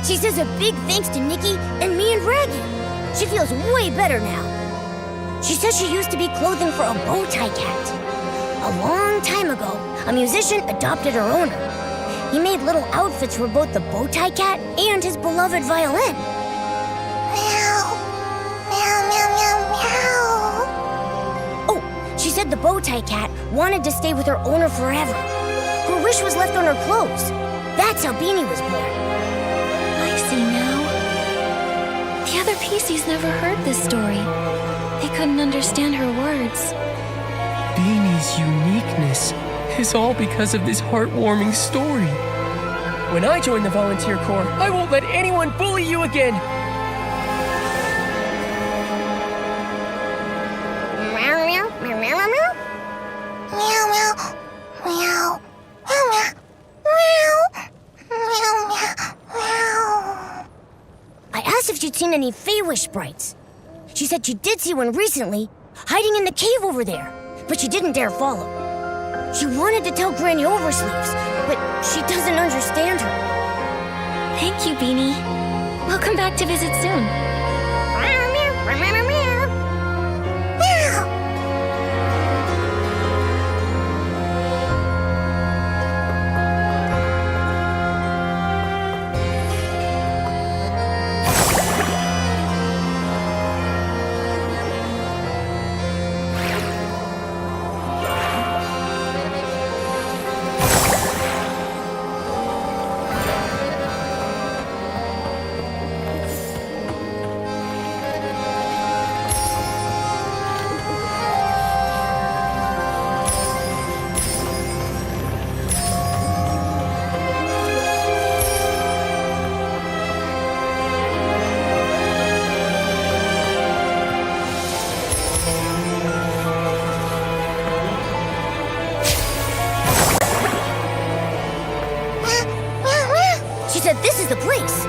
Speaker 2: She says a big thanks to Nikki and me and Raggy. She feels way better now. She says she used to be clothing for a bow tie cat. A long time ago, a musician adopted her owner. He made little outfits for both the bow tie cat and his beloved violin. Meow. Meow, meow, meow, meow. Oh, she said the bow tie cat wanted to stay with her owner forever. Her wish was left on her clothes. That's how Beanie was born.
Speaker 1: I see now. The other PCs never heard this story. They couldn't understand her words.
Speaker 6: Beanie's uniqueness is all because of this heartwarming story. When I join the volunteer corps, I won't let anyone bully you again.
Speaker 2: Meow, meow, meow, meow, meow, meow. Meow, meow, meow, meow, meow, meow, meow. I asked if she'd seen any Fey-Wish sprites. She said she did see one recently, hiding in the cave over there, but she didn't dare follow. She wanted to tell Granny Oversleeves, but she doesn't understand her.
Speaker 1: Thank you, Beanie. We'll come back to visit soon.
Speaker 2: Meow, meow, meow, meow, meow. She said this is the place.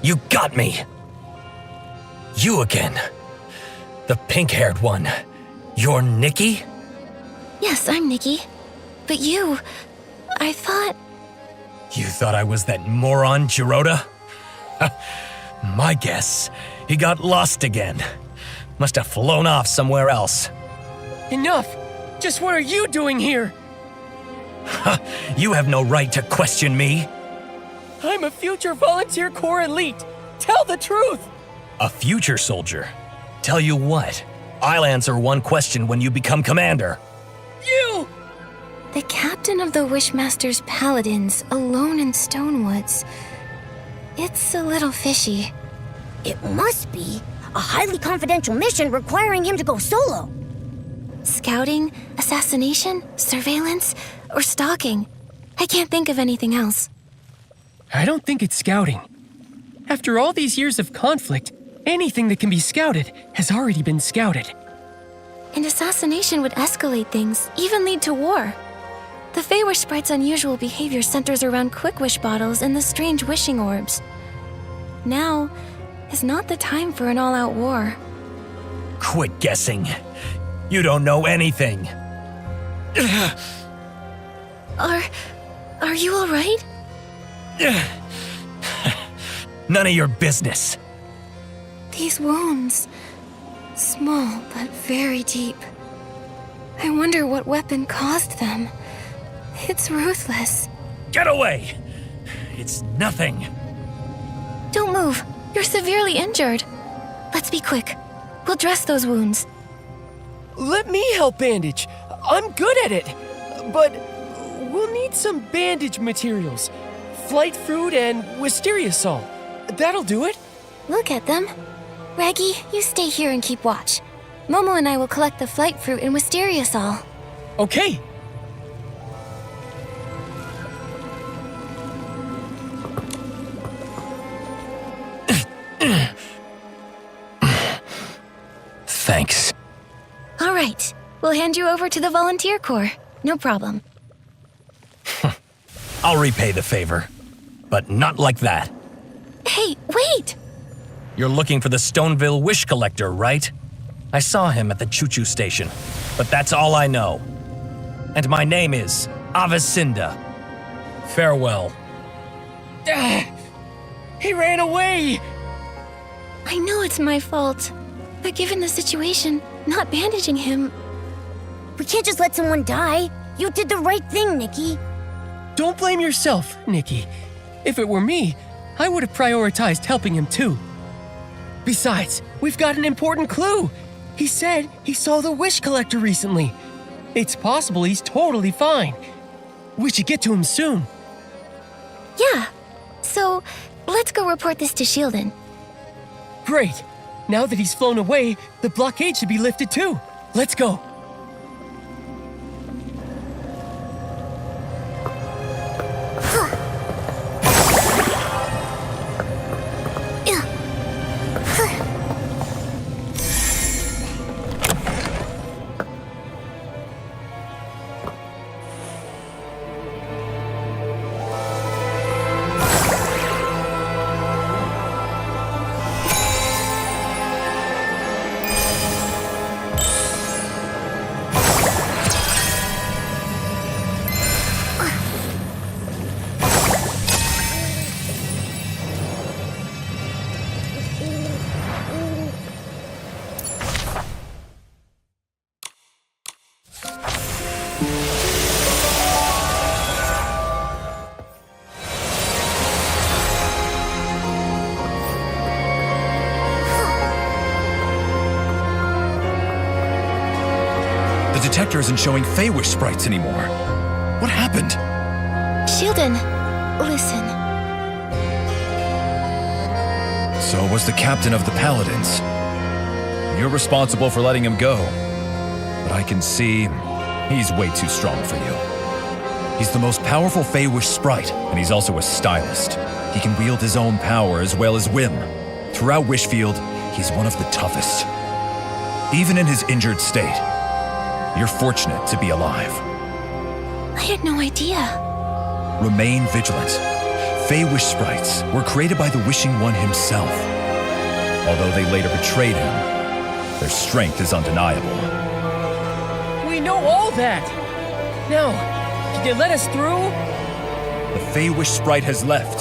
Speaker 3: You got me! You again. The pink-haired one. You're Nikki?
Speaker 1: Yes, I'm Nikki. But you... I thought...
Speaker 3: You thought I was that moron, Giroda? My guess, he got lost again. Must have flown off somewhere else.
Speaker 6: Enough! Just what are you doing here?
Speaker 3: You have no right to question me.
Speaker 6: I'm a future volunteer corps elite. Tell the truth!
Speaker 3: A future soldier? Tell you what, I'll answer one question when you become commander.
Speaker 6: You!
Speaker 1: The captain of the Wishmaster's Paladins, alone in Stonewoods. It's a little fishy.
Speaker 2: It must be a highly confidential mission requiring him to go solo.
Speaker 1: Scouting, assassination, surveillance, or stalking. I can't think of anything else.
Speaker 6: I don't think it's scouting. After all these years of conflict, anything that can be scouted has already been scouted.
Speaker 1: And assassination would escalate things, even lead to war. The Feywish Sprite's unusual behavior centers around Quick Wish bottles and the strange wishing orbs. Now is not the time for an all-out war.
Speaker 3: Quit guessing. You don't know anything.
Speaker 1: Are you all right?
Speaker 3: None of your business.
Speaker 1: These wounds, small but very deep. I wonder what weapon caused them. It's ruthless.
Speaker 3: Get away! It's nothing.
Speaker 1: Don't move. You're severely injured. Let's be quick. We'll dress those wounds.
Speaker 6: Let me help bandage. I'm good at it. But we'll need some bandage materials. Flight fruit and wisteria salt. That'll do it.
Speaker 1: We'll get them. Raggy, you stay here and keep watch. Momo and I will collect the flight fruit and wisteria sol.
Speaker 6: Okay.
Speaker 3: Thanks.
Speaker 1: All right. We'll hand you over to the volunteer corps. No problem.
Speaker 3: I'll repay the favor. But not like that.
Speaker 1: Hey, wait!
Speaker 3: You're looking for the Stoneville Wish Collector, right? I saw him at the choo-choo station, but that's all I know. And my name is Avicinda. Farewell.
Speaker 6: He ran away!
Speaker 1: I know it's my fault, but given the situation, not bandaging him...
Speaker 2: We can't just let someone die. You did the right thing, Nikki.
Speaker 6: Don't blame yourself, Nikki. If it were me, I would have prioritized helping him too. Besides, we've got an important clue. He said he saw the Wish Collector recently. It's possible he's totally fine. We should get to him soon.
Speaker 1: Yeah. So, let's go report this to Shieldon.
Speaker 6: Great. Now that he's flown away, the blockade should be lifted too. Let's go.
Speaker 12: The detector isn't showing Feywish sprites anymore. What happened?
Speaker 1: Shieldon, listen.
Speaker 12: So was the captain of the Paladins. You're responsible for letting him go. But I can see he's way too strong for you. He's the most powerful Feywish sprite, and he's also a stylist. He can wield his own power as well as whim. Throughout Wishfield, he's one of the toughest. Even in his injured state, you're fortunate to be alive.
Speaker 1: I had no idea.
Speaker 12: Remain vigilant. Feywish sprites were created by the Wishing One himself. Although they later betrayed him, their strength is undeniable.
Speaker 6: We know all that. Now, can you let us through?
Speaker 12: The Feywish sprite has left.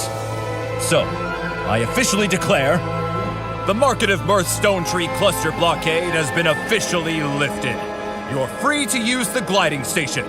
Speaker 12: So, I officially declare the Market of Mirth Stone Tree Cluster blockade has been officially lifted. You're free to use the gliding station.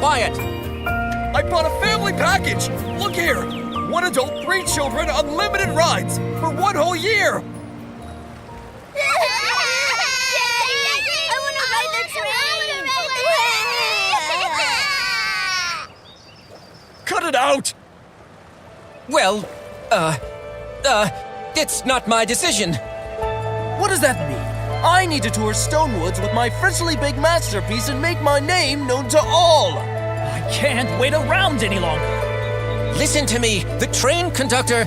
Speaker 4: quiet.
Speaker 14: I bought a family package! Look here! 1 adult, 3 children, unlimited rides for 1 whole year!
Speaker 8: I want to ride the train!
Speaker 14: Cut it out!
Speaker 4: Well, it's not my decision.
Speaker 6: What does that mean? I need to tour Stonewoods with my freshly baked masterpiece and make my name known to all!
Speaker 14: I can't wait around any longer!
Speaker 4: Listen to me, the train conductor...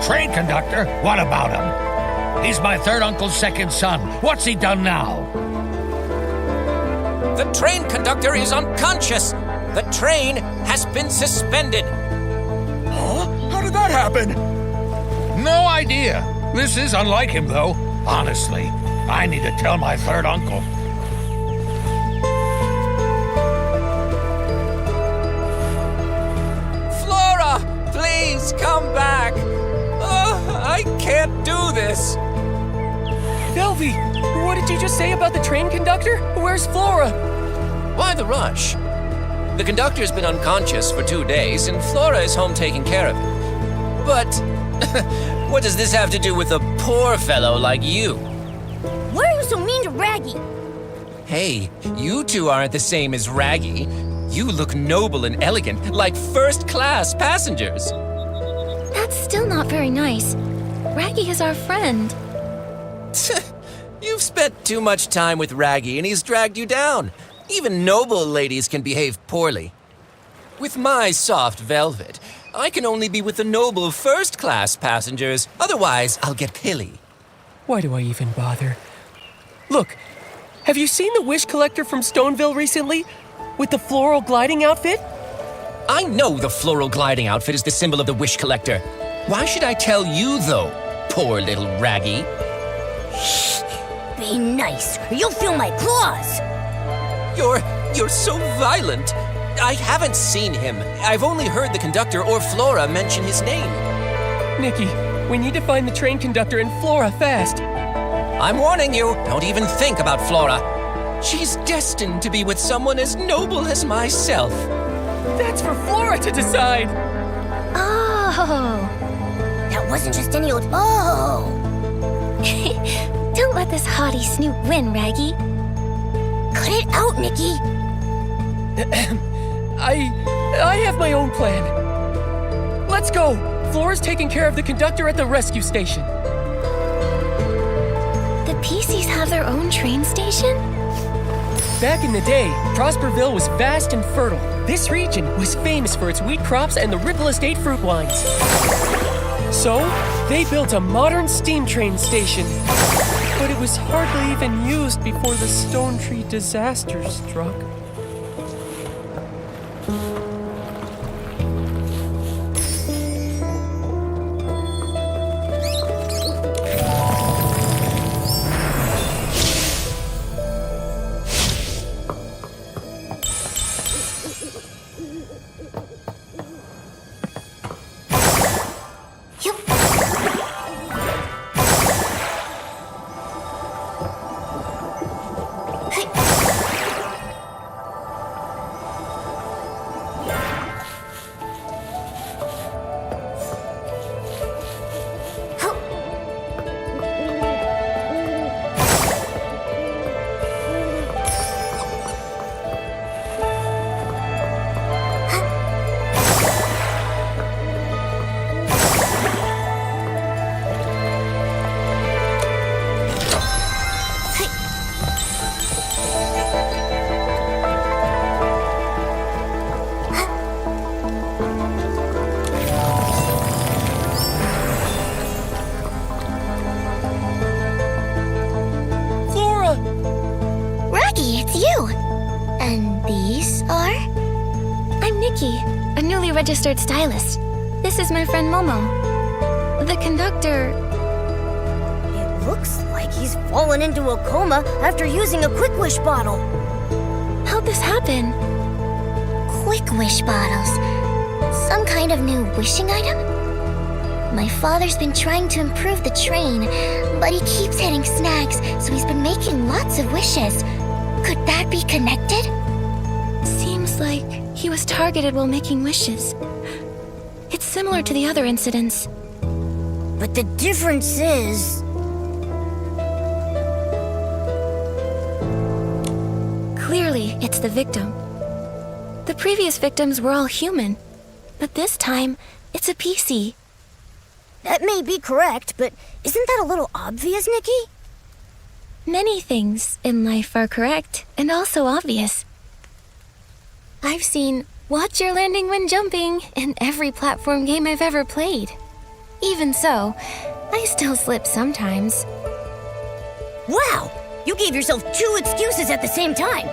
Speaker 15: Train conductor? What about him? He's my third uncle's second son. What's he done now?
Speaker 4: The train conductor is unconscious. The train has been suspended.
Speaker 14: Huh? How did that happen?
Speaker 15: No idea. This is unlike him, though. Honestly, I need to tell my third uncle.
Speaker 4: Flora, please come back. I can't do this.
Speaker 6: Velvy, what did you just say about the train conductor? Where's Flora?
Speaker 4: Why the rush? The conductor's been unconscious for 2 days, and Flora is home taking care of him. But what does this have to do with a poor fellow like you?
Speaker 2: Why are you so mean to Raggy?
Speaker 4: Hey, you two aren't the same as Raggy. You look noble and elegant, like first-class passengers.
Speaker 1: That's still not very nice. Raggy is our friend.
Speaker 4: You've spent too much time with Raggy, and he's dragged you down. Even noble ladies can behave poorly. With my soft velvet, I can only be with the noble first-class passengers. Otherwise, I'll get pilly.
Speaker 6: Why do I even bother? Look, have you seen the wish collector from Stoneville recently? With the floral gliding outfit?
Speaker 4: I know the floral gliding outfit is the symbol of the wish collector. Why should I tell you, though, poor little Raggy?
Speaker 2: Be nice, or you'll feel my claws.
Speaker 4: You're so violent. I haven't seen him. I've only heard the conductor or Flora mention his name.
Speaker 6: Nikki, we need to find the train conductor and Flora fast.
Speaker 4: I'm warning you, don't even think about Flora. She's destined to be with someone as noble as myself.
Speaker 6: That's for Flora to decide.
Speaker 2: Oh. That wasn't just any old oh.
Speaker 1: Don't let this haughty snoot win, Raggy.
Speaker 2: Cut it out, Nikki.
Speaker 6: I have my own plan. Let's go. Flora's taking care of the conductor at the rescue station.
Speaker 1: The PCs have their own train station?
Speaker 6: Back in the day, Prosperville was vast and fertile. This region was famous for its wheat crops and the Ripple Estate fruit wines. So, they built a modern steam train station. But it was hardly even used before the Stone Tree disaster struck.
Speaker 1: Nikki, a newly registered stylist. This is my friend Momo. The conductor...
Speaker 2: It looks like he's fallen into a coma after using a Quick Wish bottle.
Speaker 1: How'd this happen?
Speaker 8: Quick Wish bottles. Some kind of new wishing item? My father's been trying to improve the train, but he keeps hitting snags, so he's been making lots of wishes. Could that be connected?
Speaker 1: Seems Looks like he was targeted while making wishes. It's similar to the other incidents.
Speaker 2: But the difference is...
Speaker 1: Clearly, it's the victim. The previous victims were all human, but this time, it's a PC.
Speaker 2: That may be correct, but isn't that a little obvious, Nikki?
Speaker 1: Many things in life are correct and also obvious. I've seen "Watch your landing when jumping" in every platform game I've ever played. Even so, I still slip sometimes.
Speaker 2: Wow! You gave yourself 2 excuses at the same time.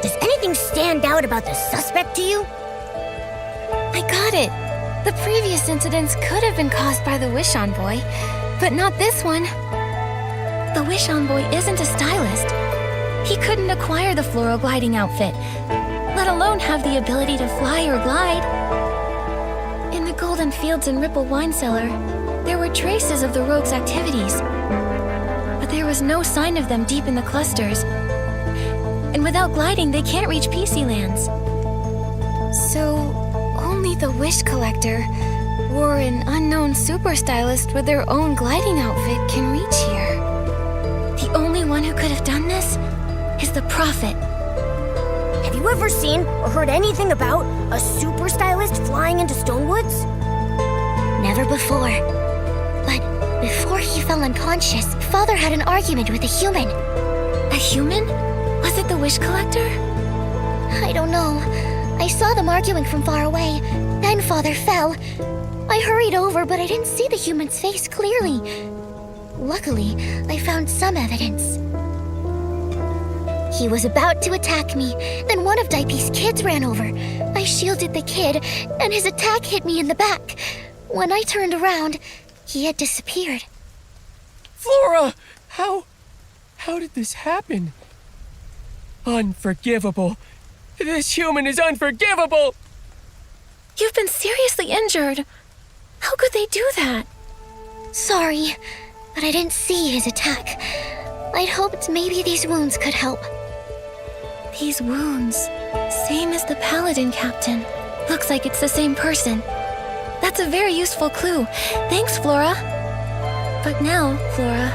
Speaker 2: Does anything stand out about the suspect to you?
Speaker 1: I got it. The previous incidents could have been caused by the Wish Envoy, but not this one. The Wish Envoy isn't a stylist. He couldn't acquire the floral gliding outfit, let alone have the ability to fly or glide. In the Golden Fields and Ripple Wine Cellar, there were traces of the rogue's activities, but there was no sign of them deep in the clusters. And without gliding, they can't reach PC lands. So, only the Wish Collector or an unknown super stylist with their own gliding outfit can reach here. The only one who could have done this is the Prophet.
Speaker 2: Have you ever seen or heard anything about a super stylist flying into Stonewoods?
Speaker 8: Never before. But before he fell unconscious, Father had an argument with a human.
Speaker 1: A human? Was it the Wish Collector?
Speaker 8: I don't know. I saw them arguing from far away. Then Father fell. I hurried over, but I didn't see the human's face clearly. Luckily, I found some evidence. He was about to attack me. Then one of Daipi's kids ran over. I shielded the kid, and his attack hit me in the back. When I turned around, he had disappeared.
Speaker 6: Flora! How did this happen? Unforgivable. This human is unforgivable!
Speaker 1: You've been seriously injured. How could they do that?
Speaker 8: Sorry, but I didn't see his attack. I'd hoped maybe these wounds could help.
Speaker 1: These wounds, same as the Paladin Captain. Looks like it's the same person. That's a very useful clue. Thanks, Flora. But now, Flora,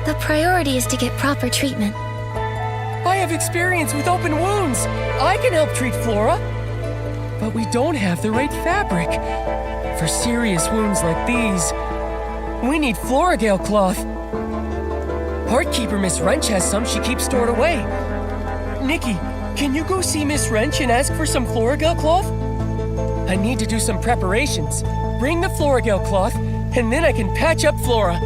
Speaker 1: the priority is to get proper treatment.
Speaker 6: I have experience with open wounds. I can help treat Flora. But we don't have the right fabric. For serious wounds like these, we need Floragale cloth. Heartkeeper Miss Wrench has some she keeps stored away. Nikki, can you go see Miss Wrench and ask for some Floragale cloth? I need to do some preparations. Bring the Floragale cloth, and then I can patch up Flora.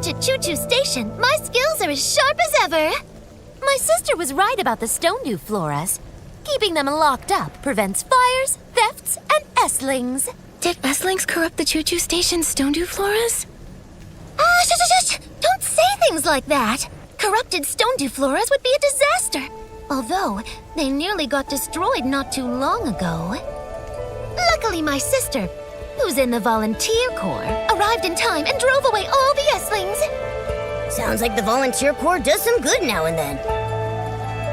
Speaker 8: At Choo-Choo Station, my skills are as sharp as ever. My sister was right about the Stonedew floras. Keeping them locked up prevents fires, thefts, and estlings.
Speaker 1: Did estlings corrupt the Choo-Choo Station's Stonedew floras?
Speaker 8: Shush! Don't say things like that. Corrupted Stonedew floras would be a disaster. Although, they nearly got destroyed not too long ago. Luckily, my sister, who's in the Volunteer Corps, arrived in time and drove away all the estlings.
Speaker 2: Sounds like the Volunteer Corps does some good now and then.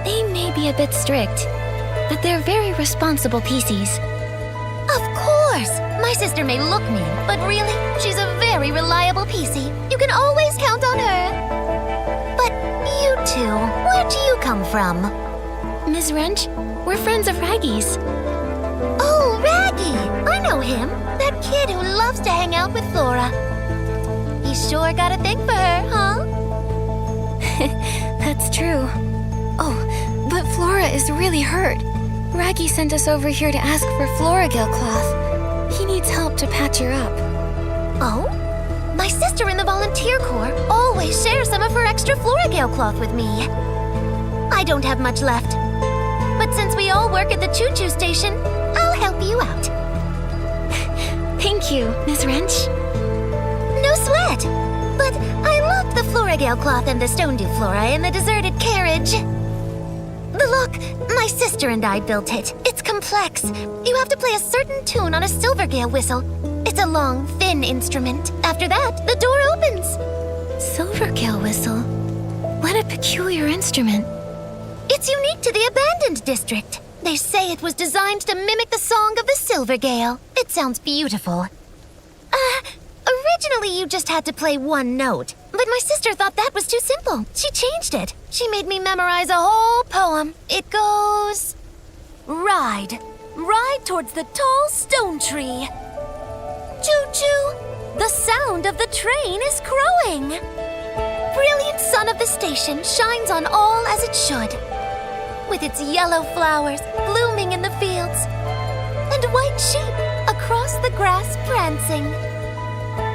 Speaker 1: They may be a bit strict, but they're very responsible PCs.
Speaker 8: Of course! My sister may look mean, but really, she's a very reliable PC. You can always count on her. But you two, where do you come from?
Speaker 1: Ms. Wrench, we're friends of Raggy's.
Speaker 8: Oh, Raggy! I know him. That kid who loves to hang out with Flora. He sure got a thing for her, huh?
Speaker 1: That's true. Oh, but Flora is really hurt. Raggy sent us over here to ask for Floragale cloth. He needs help to patch her up.
Speaker 8: Oh? My sister in the volunteer corps always shares some of her extra Floragale cloth with me. I don't have much left. But since we all work at the choo-choo station, I'll help you out.
Speaker 1: Thank you, Miss Wrench.
Speaker 8: No sweat! But I loved the Floragale cloth and the stone dew flora in the deserted carriage. The look, my sister and I built it. It's complex. You have to play a certain tune on a Silvergale whistle. It's a long, thin instrument. After that, the door opens.
Speaker 1: Silvergale whistle? What a peculiar instrument.
Speaker 8: It's unique to the abandoned district. They say it was designed to mimic the song of the Silvergale. It sounds beautiful. Originally you just had to play one note, but my sister thought that was too simple. She changed it. She made me memorize a whole poem. It goes... Ride. Ride towards the tall stone tree. Choo-choo! The sound of the train is crowing. Brilliant sun of the station shines on all as it should, with its yellow flowers blooming in the fields, and white sheep across the grass prancing.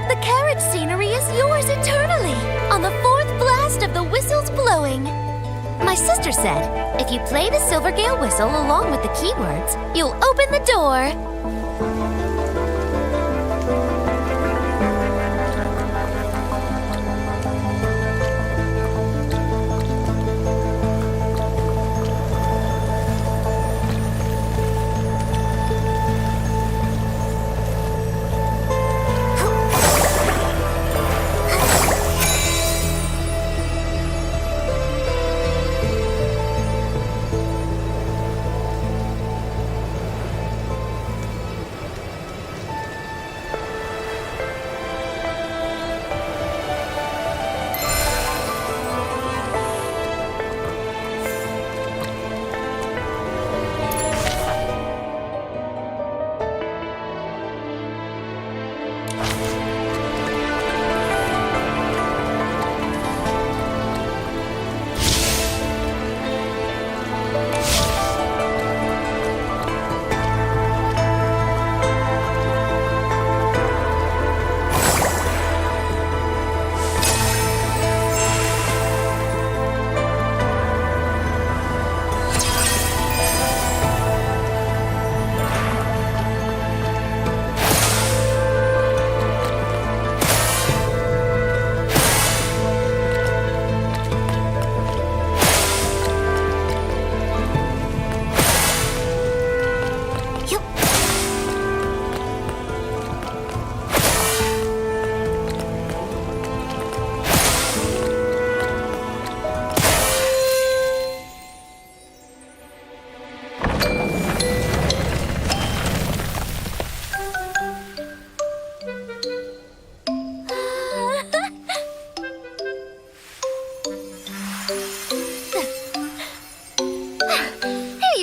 Speaker 8: The carriage scenery is yours eternally, on the fourth blast of the whistles blowing. My sister said, if you play the Silvergale whistle along with the keywords, you'll open the door.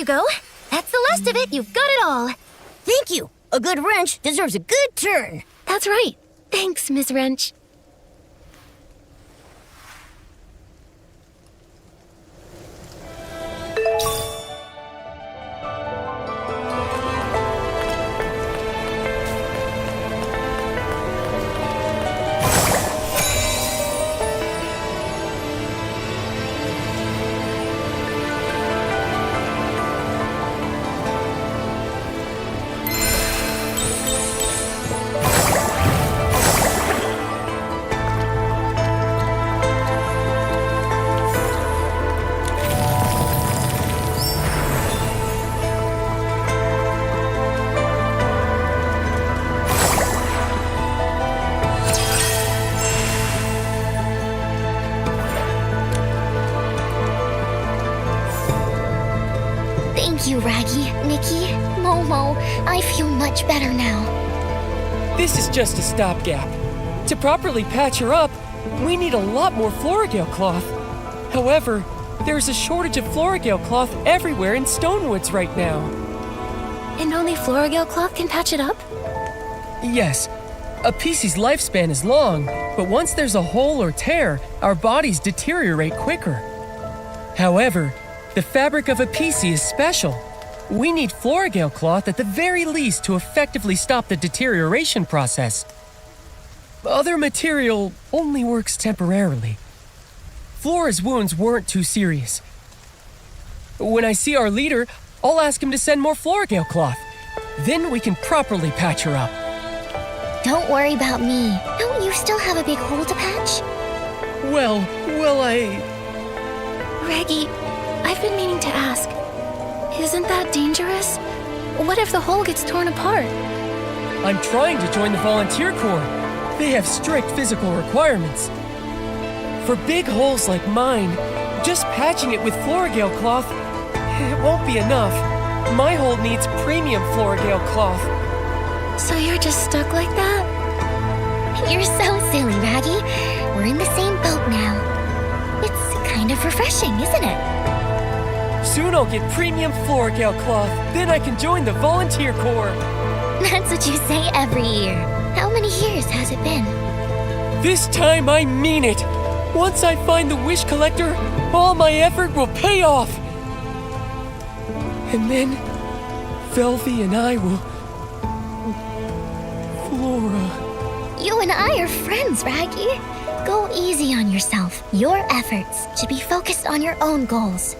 Speaker 8: Go. That's the last of it. You've got it all.
Speaker 2: Thank you. A good wrench deserves a good turn.
Speaker 1: That's right. Thanks, Miss Wrench.
Speaker 8: Thank you, Raggy, Nikki, Momo. I feel much better now.
Speaker 6: This is just a stopgap. To properly patch her up, we need a lot more Floragale cloth. However, there's a shortage of Floragale cloth everywhere in Stonewoods right now.
Speaker 1: And only Floragale cloth can patch it up?
Speaker 6: Yes. A PC's lifespan is long, but once there's a hole or tear, our bodies deteriorate quicker. However, the fabric of a PC is special. We need Floragale cloth at the very least to effectively stop the deterioration process. Other material only works temporarily. Flora's wounds weren't too serious. When I see our leader, I'll ask him to send more Floragale cloth. Then we can properly patch her up.
Speaker 8: Don't worry about me. Don't you still have a big hole to patch?
Speaker 6: Well,
Speaker 1: Reggie, I've been meaning to ask. Isn't that dangerous? What if the hole gets torn apart?
Speaker 6: I'm trying to join the volunteer corps. They have strict physical requirements. For big holes like mine, just patching it with Floragale cloth, it won't be enough. My hole needs premium Floragale cloth.
Speaker 1: So you're just stuck like that?
Speaker 8: You're so silly, Raggy. We're in the same boat now. It's kind of refreshing, isn't it?
Speaker 6: Soon I'll get premium Floragale cloth. Then I can join the volunteer corps.
Speaker 8: That's what you say every year. How many years has it been?
Speaker 6: This time I mean it. Once I find the wish collector, all my effort will pay off. And then, Velvy and I will... Flora...
Speaker 8: You and I are friends, Raggy. Go easy on yourself. Your efforts should be focused on your own goals.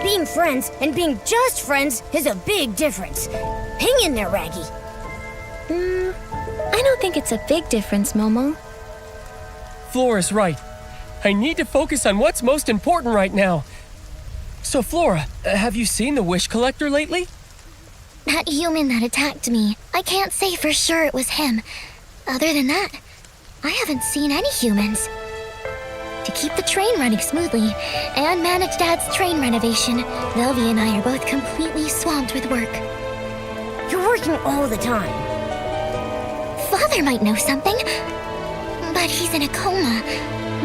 Speaker 2: Being friends and being just friends is a big difference. Hang in there, Raggy.
Speaker 1: I don't think it's a big difference, Momo.
Speaker 6: Flora's right. I need to focus on what's most important right now. So, Flora, have you seen the wish collector lately?
Speaker 8: That human that attacked me, I can't say for sure it was him. Other than that, I haven't seen any humans. To keep the train running smoothly and manage Dad's train renovation, Velvy and I are both completely swamped with work.
Speaker 2: You're working all the time.
Speaker 8: Father might know something, but he's in a coma.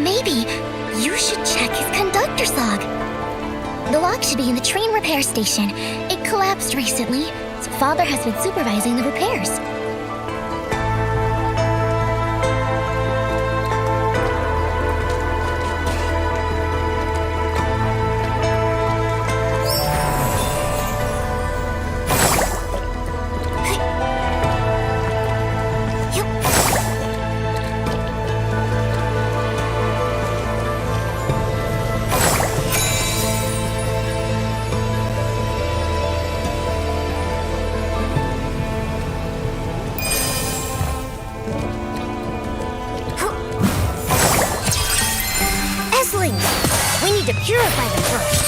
Speaker 8: Maybe you should check his conductor's log. The log should be in the train repair station. It collapsed recently, so Father has been supervising the repairs.
Speaker 2: We need to purify them first.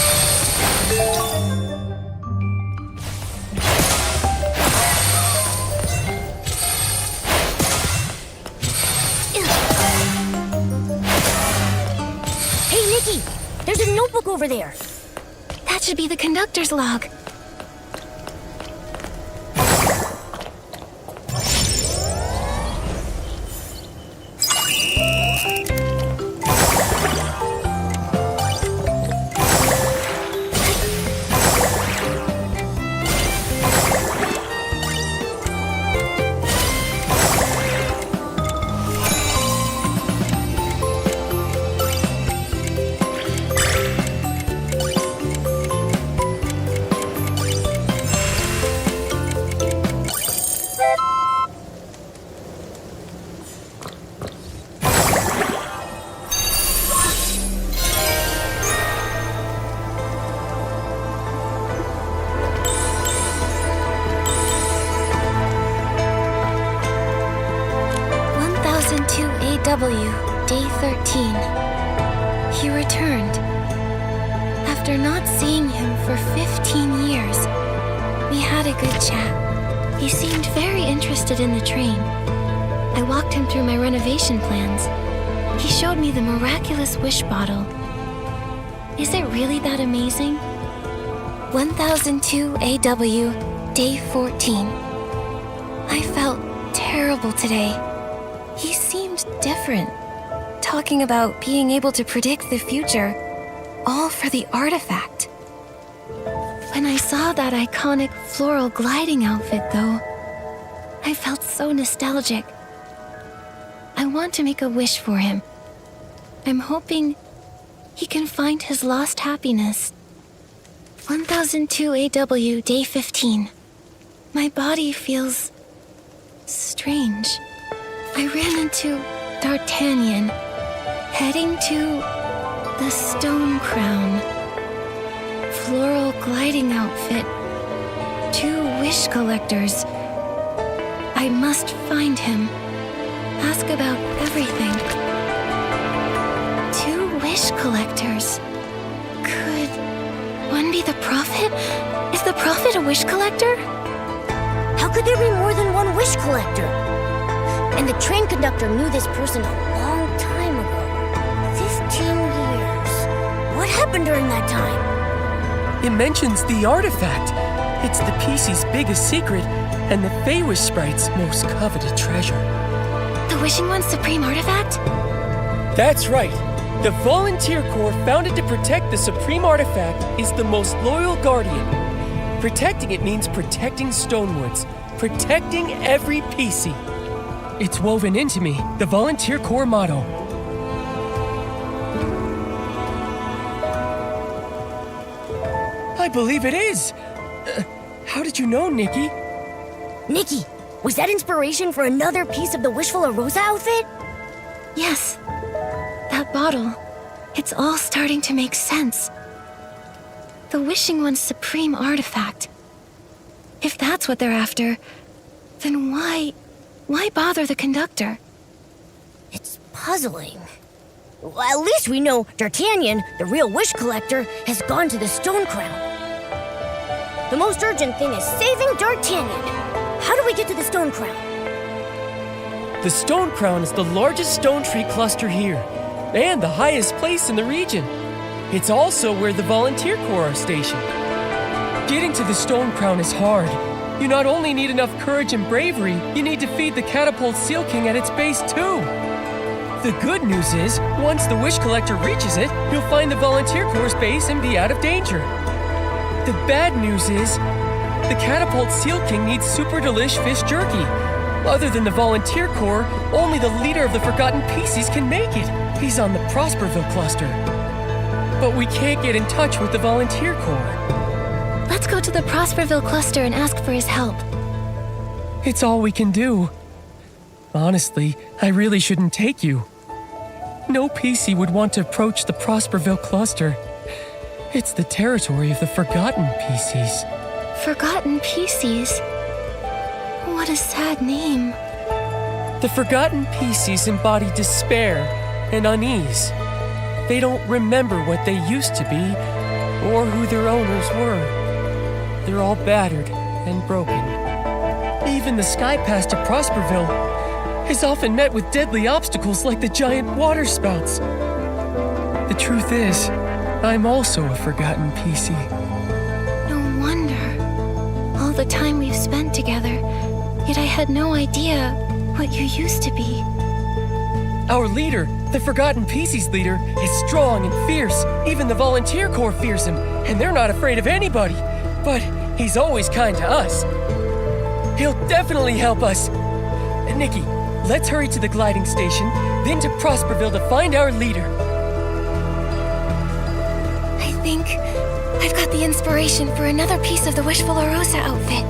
Speaker 2: Hey, Nikki! There's a notebook over there.
Speaker 1: That should be the conductor's log. Day 13. He returned. After not seeing him for 15 years, we had a good chat. He seemed very interested in the train. I walked him through my renovation plans. He showed me the miraculous wish bottle. Is it really that amazing? 1002 AW, Day 14. I felt terrible today. He seemed different, talking about being able to predict the future, all for the artifact. When I saw that iconic floral gliding outfit, though, I felt so nostalgic. I want to make a wish for him. I'm hoping he can find his lost happiness. 1002 AW, day 15. My body feels strange. I ran into D'Artagnan, heading to the Stone Crown. Floral gliding outfit. 2 wish collectors. I must find him. Ask about everything. 2 wish collectors. Could one be the Prophet? Is the Prophet a wish collector?
Speaker 2: How could there be more than one wish collector? And the train conductor knew this person a long time ago. 15 years. What happened during that time?
Speaker 6: It mentions the artifact. It's the PC's biggest secret and the Feywish Sprite's most coveted treasure.
Speaker 1: The Wishing One's supreme artifact?
Speaker 6: That's right. The Volunteer Corps, founded to protect the supreme artifact, is the most loyal guardian. Protecting it means protecting Stonewoods, protecting every PC. It's woven into me, the Volunteer Corps motto. I believe it is. How did you know, Nikki?
Speaker 2: Nikki, was that inspiration for another piece of the Wishful Rosa outfit?
Speaker 1: Yes. That bottle. It's all starting to make sense. The Wishing One's supreme artifact. If that's what they're after, then why bother the conductor?
Speaker 2: It's puzzling. Well, at least we know D'Artagnan, the real wish collector, has gone to the Stone Crown. The most urgent thing is saving D'Artagnan. How do we get to the Stone Crown?
Speaker 6: The Stone Crown is the largest stone tree cluster here, and the highest place in the region. It's also where the Volunteer Corps are stationed. Getting to the Stone Crown is hard. You not only need enough courage and bravery, you need to feed the Catapult Seal King at its base too. The good news is, once the Wish Collector reaches it, he'll find the Volunteer Corps base and be out of danger. The bad news is, the Catapult Seal King needs super delish fish jerky. Other than the Volunteer Corps, only the leader of the Forgotten Pieces can make it. He's on the Prosperville cluster. But we can't get in touch with the Volunteer Corps.
Speaker 1: Let's go to the Prosperville cluster and ask for his help.
Speaker 6: It's all we can do. Honestly, I really shouldn't take you. No PC would want to approach the Prosperville cluster. It's the territory of the Forgotten PCs.
Speaker 1: Forgotten PCs? What a sad name.
Speaker 6: The Forgotten PCs embody despair and unease. They don't remember what they used to be or who their owners were. They're all battered and broken. Even the sky pass to Prosperville is often met with deadly obstacles like the giant water spouts. The truth is, I'm also a Forgotten PC.
Speaker 1: No wonder. All the time we've spent together, yet I had no idea what you used to be.
Speaker 6: Our leader, the Forgotten PC's leader, is strong and fierce. Even the Volunteer Corps fears him, and they're not afraid of anybody. But he's always kind to us. He'll definitely help us. Nikki, let's hurry to the gliding station, then to Prosperville to find our leader.
Speaker 1: I think I've got the inspiration for another piece of the Wishful Rosa outfit.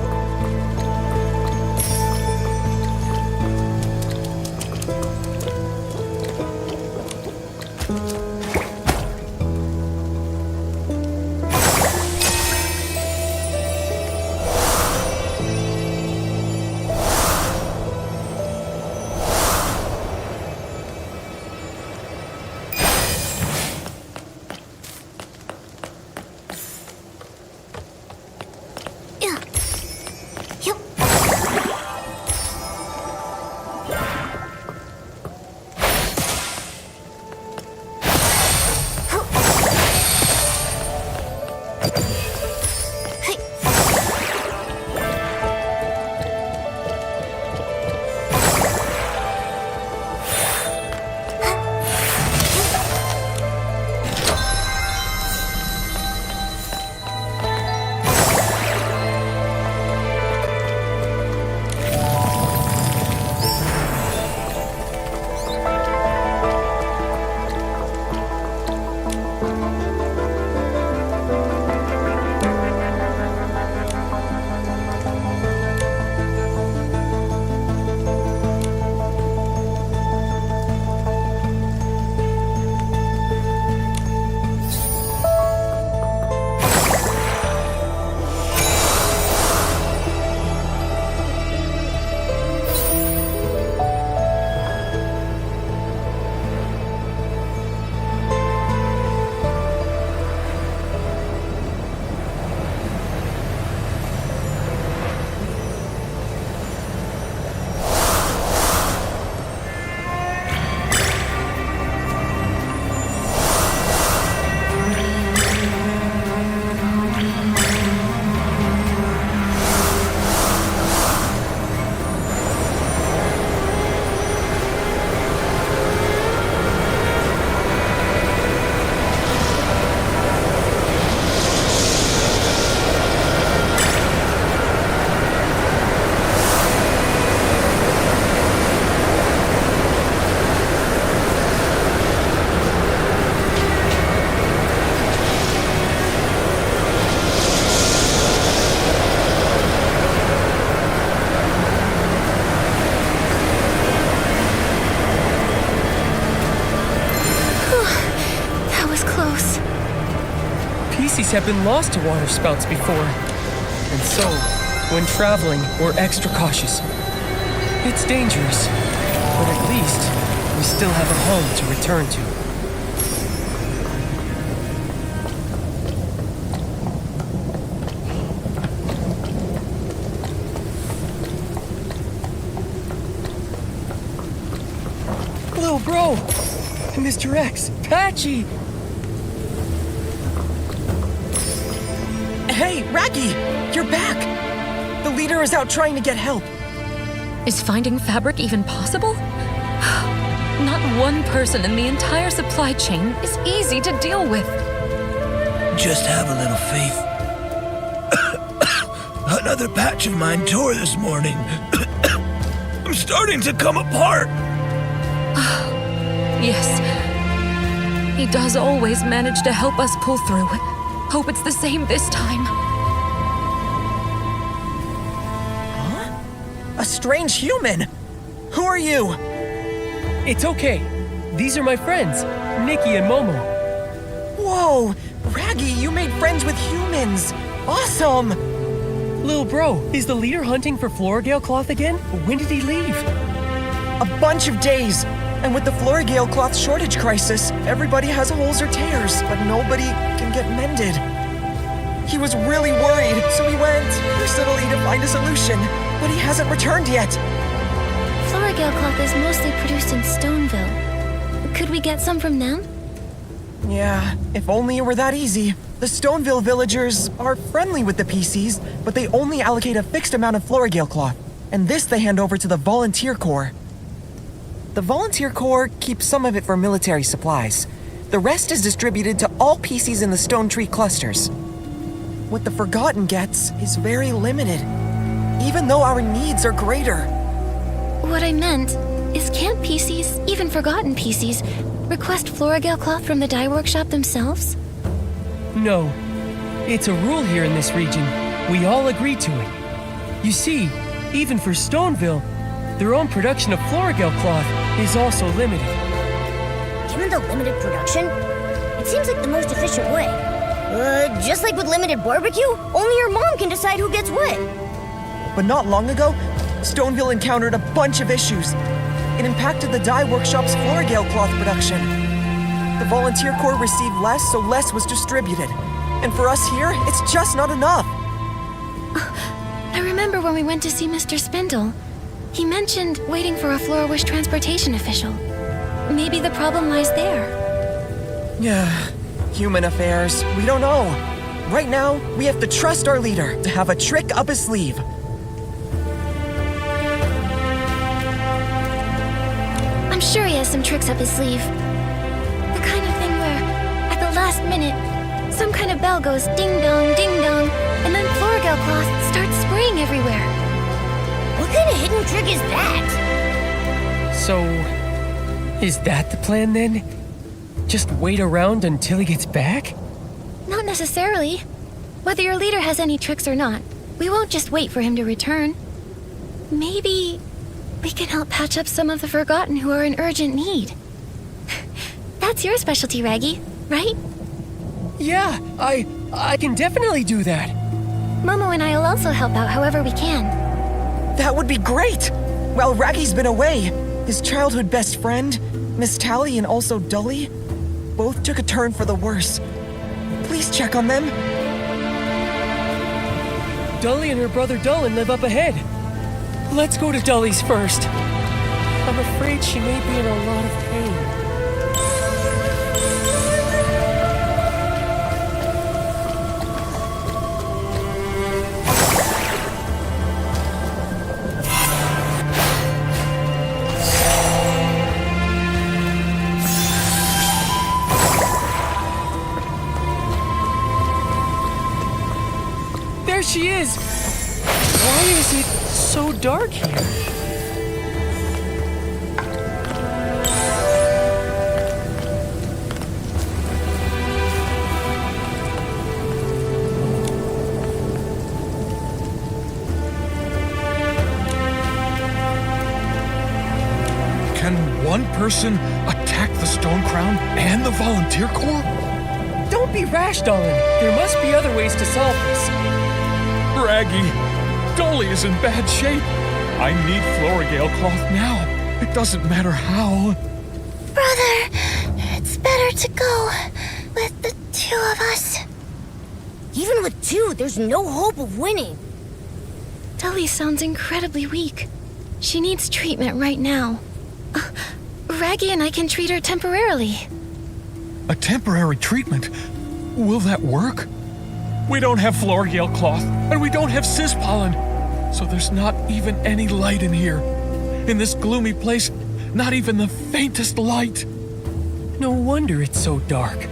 Speaker 6: have been lost to water spouts before. And so, when traveling, we're extra cautious. It's dangerous, but at least we still have a home to return to. Little bro! Mr. X! Patchy!
Speaker 16: Hey, Raggy! You're back! The leader is out trying to get help.
Speaker 1: Is finding fabric even possible? Not one person in the entire supply chain is easy to deal with.
Speaker 17: Just have a little faith. Another patch of mine tore this morning. I'm starting to come apart.
Speaker 1: Yes. He does always manage to help us pull through. Hope it's the same this time.
Speaker 16: Huh? A strange human! Who are you?
Speaker 6: It's okay. These are my friends, Nikki and Momo.
Speaker 16: Whoa! Raggy, you made friends with humans! Awesome!
Speaker 6: Little bro, is the leader hunting for Florigale cloth again? When did he leave?
Speaker 16: A bunch of days! And with the Florigale cloth shortage crisis, everybody has holes or tears, but nobody can get mended. He was really worried, so he went personally to find a solution, but he hasn't returned yet.
Speaker 8: Florigale cloth is mostly produced in Stoneville. Could we get some from them?
Speaker 16: Yeah, if only it were that easy. The Stoneville villagers are friendly with the PCs, but they only allocate a fixed amount of Florigale cloth, and this they hand over to the Volunteer Corps. The Volunteer Corps keeps some of it for military supplies. The rest is distributed to all PCs in the Stone Tree clusters. What the Forgotten gets is very limited, even though our needs are greater.
Speaker 8: What I meant is, can't PCs, even Forgotten PCs, request Florigale cloth from the dye workshop themselves?
Speaker 6: No. It's a rule here in this region. We all agree to it. You see, even for Stoneville, their own production of Florigale cloth is also limited.
Speaker 2: Given the limited production, it seems like the most efficient way. Just like with limited barbecue, only your mom can decide who gets what.
Speaker 16: But not long ago, Stoneville encountered a bunch of issues. It impacted the dye workshop's Florigale cloth production. The Volunteer Corps received less, so less was distributed. And for us here, it's just not enough.
Speaker 8: I remember when we went to see Mr. Spindle. He mentioned waiting for a Flora-Wish transportation official. Maybe the problem lies there.
Speaker 16: Yeah, human affairs. We don't know. Right now, we have to trust our leader to have a trick up his sleeve.
Speaker 8: I'm sure he has some tricks up his sleeve. The kind of thing where, at the last minute, some kind of bell goes ding-dong, ding-dong, and then Florigale cloth starts spraying everywhere.
Speaker 2: What kind of hidden trick is that?
Speaker 6: So, is that the plan then? Just wait around until he gets back?
Speaker 8: Not necessarily. Whether your leader has any tricks or not, we won't just wait for him to return. Maybe we can help patch up some of the Forgotten who are in urgent need. That's your specialty, Raggy, right?
Speaker 6: Yeah, I can definitely do that.
Speaker 8: Momo and I will also help out however we can.
Speaker 16: That would be great! While Raggy's been away, his childhood best friend, Miss Tally and also Dully, both took a turn for the worse. Please check on them.
Speaker 6: Dully and her brother Dullin live up ahead. Let's go to Dully's first. I'm afraid she may be in a lot of pain. There she is! Why is it so dark here?
Speaker 15: Can one person attack the Stone Crown and the Volunteer Corps?
Speaker 16: Don't
Speaker 6: be rash, Dolan. There must be other ways to solve this.
Speaker 5: Raggy, Dolly is in bad shape. I need Florigale cloth now. It doesn't matter how.
Speaker 8: Brother, it's better to go with the two of us.
Speaker 2: Even with two, there's no hope of winning.
Speaker 1: Dolly sounds incredibly weak. She needs treatment right now. Raggy and I can treat her temporarily.
Speaker 5: A temporary treatment? Will that work? We don't have Florigale cloth, and we don't have Cispollen, so there's not even any light in here. In this gloomy place, not even the faintest light.
Speaker 6: No wonder it's so dark.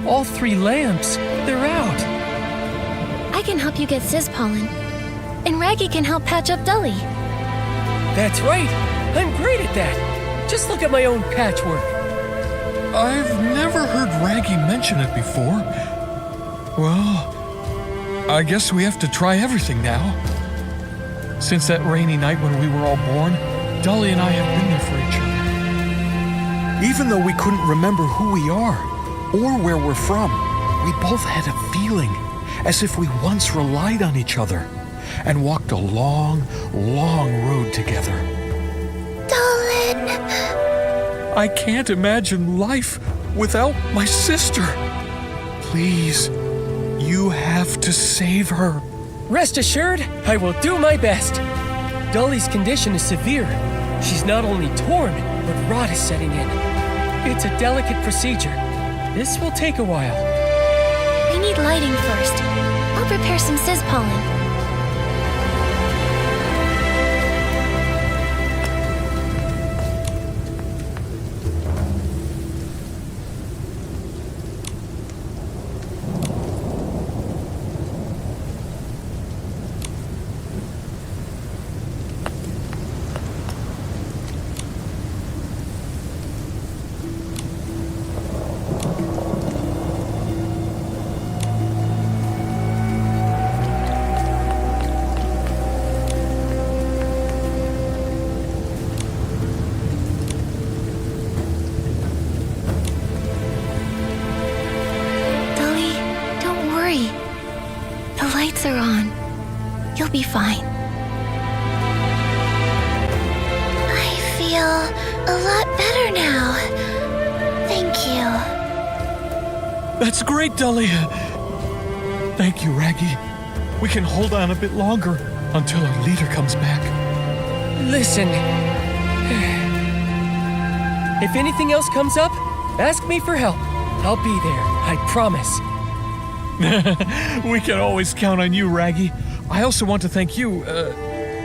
Speaker 6: All 3 lamps, they're out.
Speaker 1: I can help you get Cispollen, and Raggy can help patch up Dolly.
Speaker 6: That's right. I'm great at that. Just look at my own patchwork.
Speaker 5: I've never heard Raggy mention it before. Well, I guess we have to try everything now. Since that rainy night when we were all born, Dolly and I have been there for each other. Even though we couldn't remember who we are or where we're from, we both had a feeling as if we once relied on each other and walked a long, long road together.
Speaker 8: Dolan!
Speaker 5: I can't imagine life without my sister. Please, you have to save her.
Speaker 6: Rest assured, I will do my best. Dolly's condition is severe. She's not only torn, but rot is setting in. It's a delicate procedure. This will take a while.
Speaker 1: We need lighting first. I'll prepare some Cispollen. Are on. You'll be fine.
Speaker 8: I feel a lot better now. Thank you.
Speaker 5: That's great, Dolly. Thank you, Raggy. We can hold on a bit longer until our leader comes back.
Speaker 6: Listen. If anything else comes up, ask me for help. I'll be there, I promise.
Speaker 5: We can always count on you, Raggy. I also want to thank you,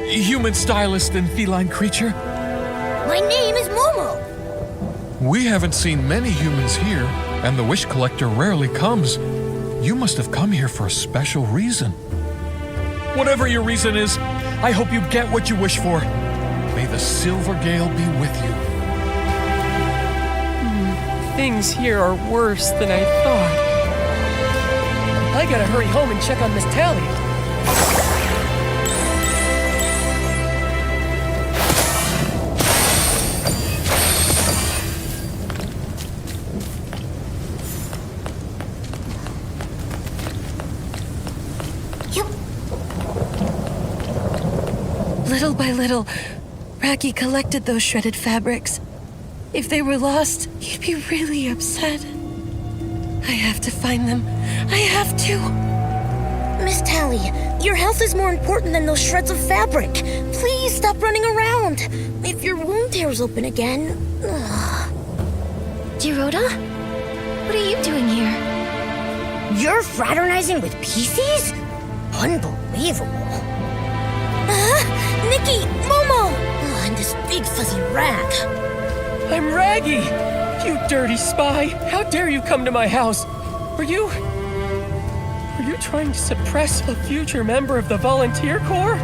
Speaker 5: human stylist and feline creature.
Speaker 2: My name is Momo.
Speaker 5: We haven't seen many humans here, and the wish collector rarely comes. You must have come here for a special reason. Whatever your reason is, I hope you get what you wish for. May the Silver Gale be with you.
Speaker 6: Things here are worse than I thought. I gotta hurry home and check on Miss Tally.
Speaker 1: Little by little, Raggy collected those shredded fabrics. If they were lost, he'd be really upset. I have to find them. I have to.
Speaker 2: Miss Tally, your health is more important than those shreds of fabric. Please stop running around. If your wound tears open again...
Speaker 1: Giroda? What are you doing here?
Speaker 2: You're fraternizing with PCs? Unbelievable. Nikki! Momo! And this big fuzzy rag.
Speaker 6: I'm Raggy! You dirty spy! How dare you come to my house? Were you trying to suppress a future member of the Volunteer Corps?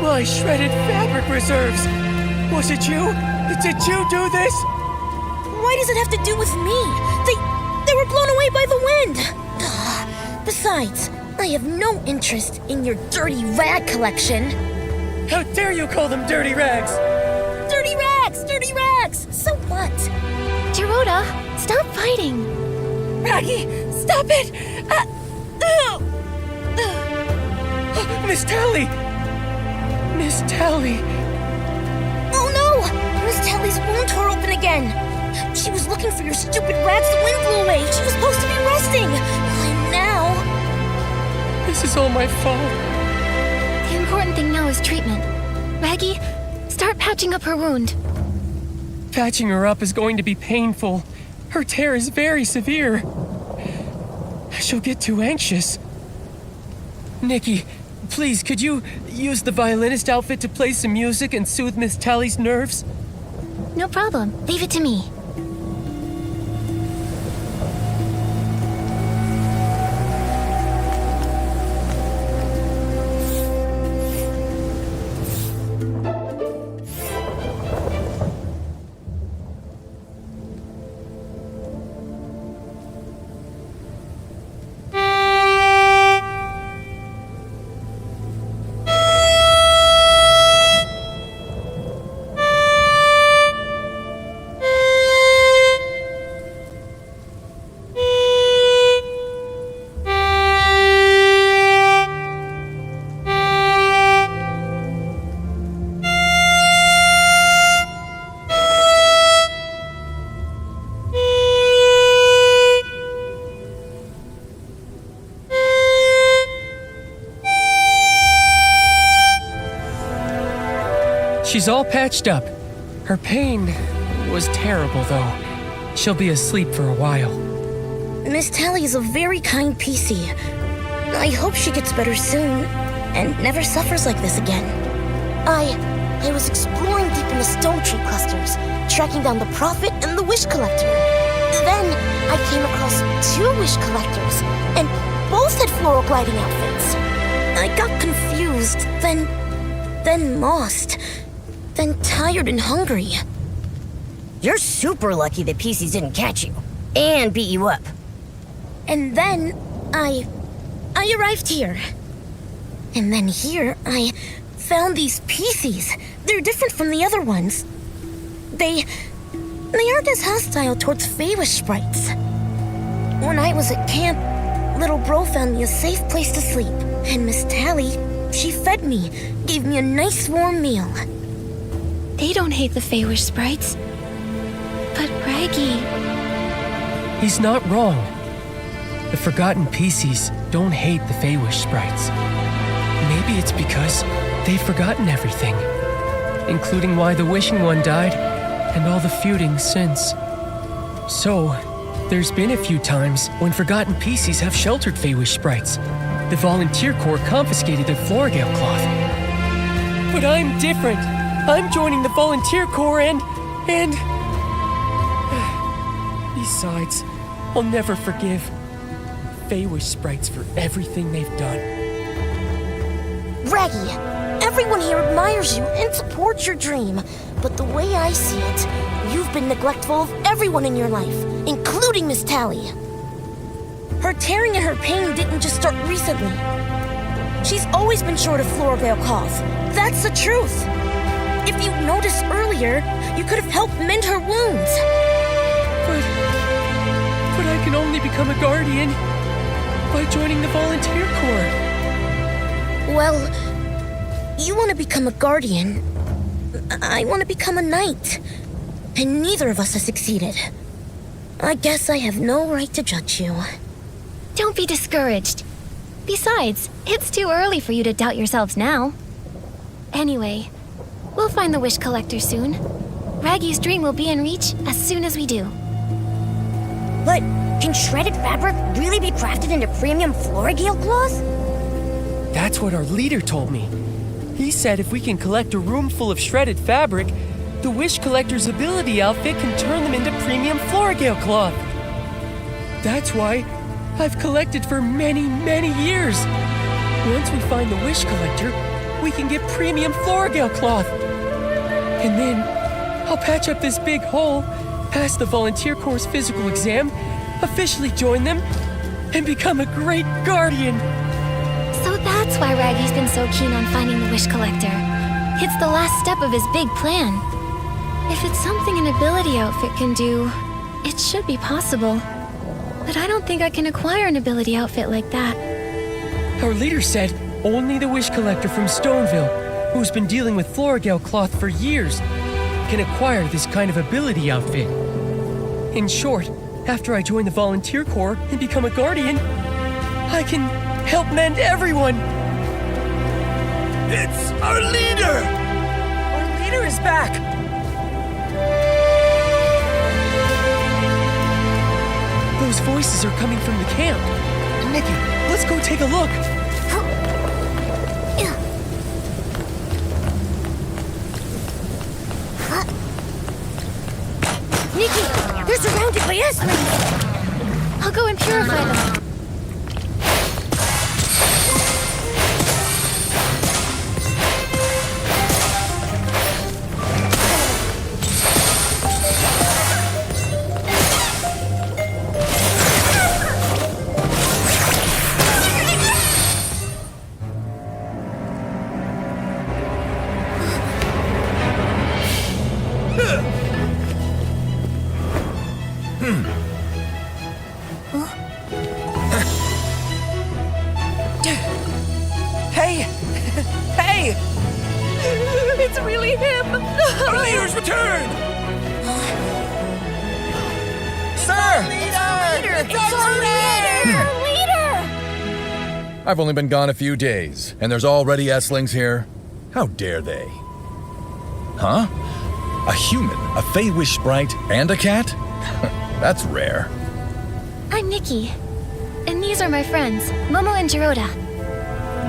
Speaker 6: My shredded fabric reserves! Was it you? Did you do this?
Speaker 2: Why does it have to do with me? They were blown away by the wind! Besides, I have no interest in your dirty rag collection.
Speaker 6: How dare you call them dirty rags?
Speaker 2: Dirty rags! Dirty rags! So what?
Speaker 1: Giroda, stop fighting.
Speaker 2: Raggy, stop!
Speaker 6: Stop it! Miss Tally! Miss Tally!
Speaker 2: Oh no! Miss Tally's wound tore open again. She was looking for your stupid rats the wind blew away. She was supposed to be resting. And now...
Speaker 6: This is all my fault.
Speaker 1: The important thing now is treatment. Raggy, start patching up her wound.
Speaker 6: Patching her up is going to be painful. Her tear is very severe. She'll get too anxious. Nikki, please, could you use the violinist outfit to play some music and soothe Miss Tally's nerves?
Speaker 1: No problem. Leave it to me.
Speaker 6: She's all patched up. Her pain was terrible, though. She'll be asleep for a while.
Speaker 2: Miss Tally is a very kind PC. I hope she gets better soon and never suffers like this again. I was exploring deep in the stone tree clusters, tracking down the Prophet and the Wish Collector. Then I came across 2 Wish Collectors, and both had floral gliding outfits. I got confused, then lost, then tired and hungry.
Speaker 18: You're super lucky that PCs didn't catch you and beat you up.
Speaker 2: And then I arrived here. And then here I found these PCs. They're different from the other ones. They aren't as hostile towards Feywish sprites. When I was at camp, little bro found me a safe place to sleep. And Miss Tally, she fed me, gave me a nice warm meal.
Speaker 1: They don't hate the Feywish sprites. But Raggy...
Speaker 6: He's not wrong. The Forgotten PCs don't hate the Feywish sprites. Maybe it's because they've forgotten everything, including why the Wishing One died and all the feuding since. So, there's been a few times when Forgotten PCs have sheltered Feywish sprites. The Volunteer Corps confiscated their Florigale cloth. But I'm different. I'm joining the Volunteer Corps and... Besides, I'll never forgive Feywish sprites for everything they've done.
Speaker 2: Raggy, everyone here admires you and supports your dream. But the way I see it, you've been neglectful of everyone in your life, including Miss Tally. Her tearing and her pain didn't just start recently. She's always been short of Florigale cloth. That's the truth. If you'd noticed earlier, you could have helped mend her wounds.
Speaker 6: But I can only become a guardian by joining the Volunteer Corps.
Speaker 2: Well, you want to become a guardian. I want to become a knight. And neither of us has succeeded. I guess I have no right to judge you.
Speaker 1: Don't be discouraged. Besides, it's too early for you to doubt yourselves now. Anyway, we'll find the Wish Collector soon. Raggy's dream will be in reach as soon as we do.
Speaker 18: But can shredded fabric really be crafted into premium Florigale cloth?
Speaker 6: That's what our leader told me. He said if we can collect a room full of shredded fabric, the Wish Collector's ability outfit can turn them into premium Florigale cloth. That's why I've collected for many, many years. Once we find the Wish Collector, we can get premium Florigale cloth. And then I'll patch up this big hole, pass the Volunteer Corps' physical exam, officially join them, and become a great guardian.
Speaker 1: So that's why Raggy's been so keen on finding the Wish Collector. It's the last step of his big plan. If it's something an ability outfit can do, it should be possible. But I don't think I can acquire an ability outfit like that.
Speaker 6: Our leader said only the Wish Collector from Stoneville, who's been dealing with Floragale cloth for years, can acquire this kind of ability outfit. In short, after I join the Volunteer Corps and become a Guardian, I can help mend everyone.
Speaker 17: It's our leader!
Speaker 16: Our leader is back!
Speaker 6: Those voices are coming from the camp. Nikki, let's go take a look.
Speaker 18: Nikki, they're surrounded by Estlings!
Speaker 1: I'll go and purify them.
Speaker 16: Hey! Hey!
Speaker 1: It's really him!
Speaker 17: Our leader's returned!
Speaker 16: Sir!
Speaker 12: I've only been gone a few days, and there's already Estlings here? How dare they? Huh? A human, a Fey-Wish sprite, and a cat? That's rare.
Speaker 1: I'm Nikki. And these are my friends, Momo and Jiroda.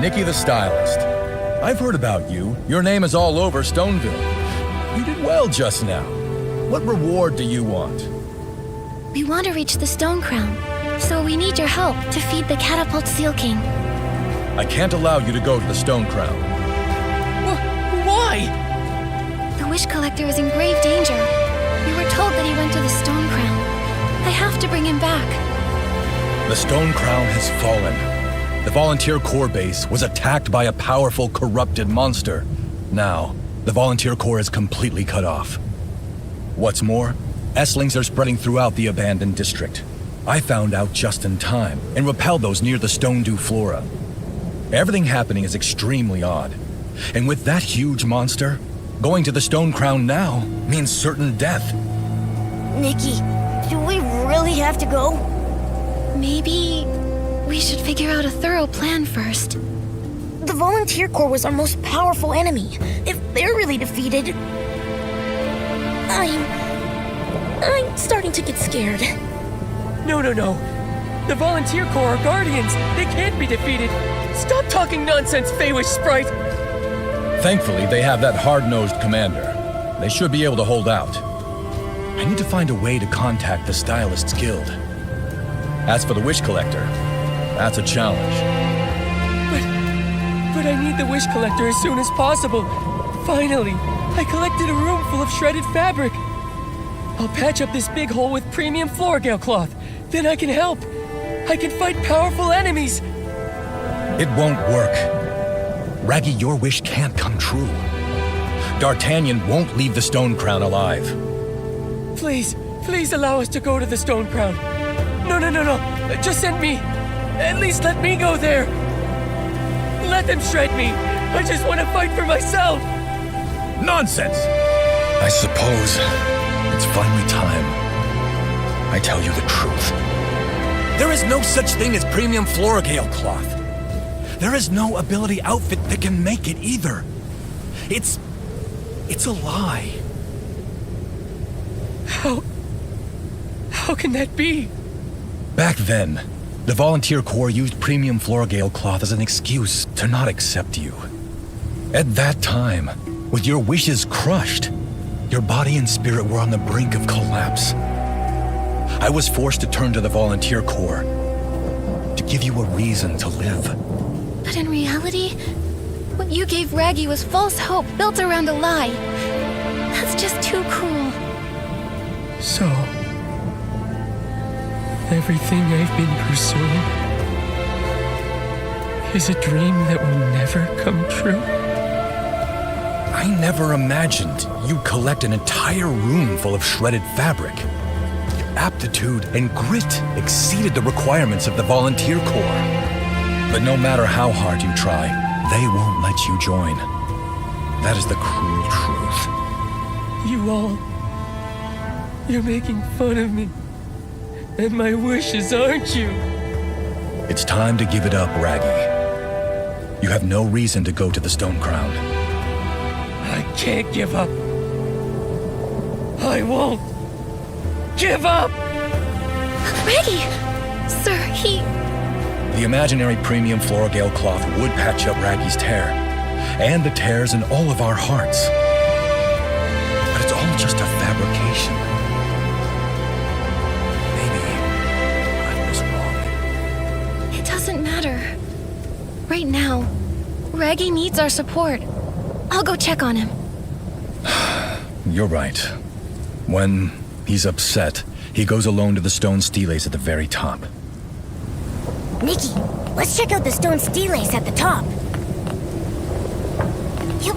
Speaker 12: Nikki the Stylist. I've heard about you. Your name is all over Stoneville. You did well just now. What reward do you want?
Speaker 1: We want to reach the Stone Crown, so we need your help to feed the Catapult Seal King.
Speaker 12: I can't allow you to go to the Stone Crown.
Speaker 6: Why?
Speaker 1: The Wish Collector is in grave danger. We were told that he went to the Stone Crown. I have to bring him back.
Speaker 12: The Stone Crown has fallen. The Volunteer Corps base was attacked by a powerful, corrupted monster. Now, the Volunteer Corps is completely cut off. What's more, Estlings are spreading throughout the abandoned district. I found out just in time and repelled those near the Stone Dew Flora. Everything happening is extremely odd. And with that huge monster, going to the Stone Crown now means certain death.
Speaker 18: Nikki, do we really have to go?
Speaker 1: Maybe we should figure out a thorough plan first.
Speaker 2: The Volunteer Corps was our most powerful enemy. If they're really defeated... I'm starting to get scared.
Speaker 6: No. The Volunteer Corps are Guardians. They can't be defeated. Stop talking nonsense, Fey-Wish sprite.
Speaker 12: Thankfully, they have that hard-nosed commander. They should be able to hold out. I need to find a way to contact the Stylists Guild. As for the Wish Collector, that's a challenge.
Speaker 6: But I need the Wish Collector as soon as possible. Finally, I collected a room full of shredded fabric. I'll patch up this big hole with premium Floragale cloth. Then I can help. I can fight powerful enemies.
Speaker 12: It won't work. Raggy, your wish can't come true. D'Artagnan won't leave the Stone Crown alive.
Speaker 6: Please allow us to go to the Stone Crown. No. Just send me. At least let me go there. Let them shred me. I just want to fight for myself.
Speaker 12: Nonsense! I suppose it's finally time I tell you the truth. There is no such thing as premium Floragale cloth. There is no ability outfit that can make it either. It's a lie.
Speaker 6: How can that be?
Speaker 12: Back then, the Volunteer Corps used premium Floragale cloth as an excuse to not accept you. At that time, with your wishes crushed, your body and spirit were on the brink of collapse. I was forced to turn to the Volunteer Corps to give you a reason to live.
Speaker 1: But in reality, what you gave Raggy was false hope built around a lie. That's just too cruel.
Speaker 6: So, everything I've been pursuing is a dream that will never come true?
Speaker 12: I never imagined you'd collect an entire room full of shredded fabric. aptitude and grit exceeded the requirements of the volunteer corps. But no matter how hard you try, they won't let you join. That is the cruel truth.
Speaker 6: You all... You're making fun of me. And my wishes, aren't you?
Speaker 12: It's time to give it up, Raggy. You have no reason to go to the Stone Crown.
Speaker 6: I can't give up. I won't give up!
Speaker 1: Raggy! Sir, he...
Speaker 12: The imaginary premium Floragale cloth would patch up Raggy's tear, and the tears in all of our hearts. But it's all just a fabrication. Maybe I was wrong.
Speaker 1: It doesn't matter. Right now, Raggy needs our support. I'll go check on him.
Speaker 12: You're right. When he's upset, he goes alone to the stone steles at the very top.
Speaker 18: Nikki, let's check out the stone steles at the top. Yep.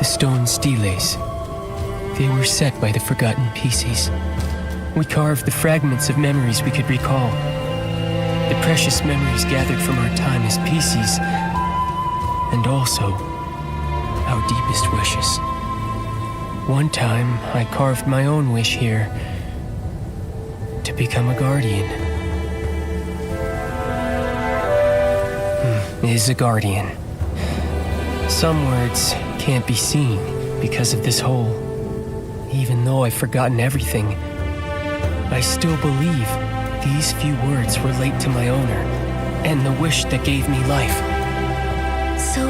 Speaker 6: Stone steles. They were set by the forgotten pieces. We carved the fragments of memories we could recall. The precious memories gathered from our time as pieces, and also our deepest wishes. One time, I carved my own wish here to become a guardian. Is a guardian. Some words can't be seen because of this hole. Even though I've forgotten everything, I still believe these few words relate to my owner and the wish that gave me life.
Speaker 1: So,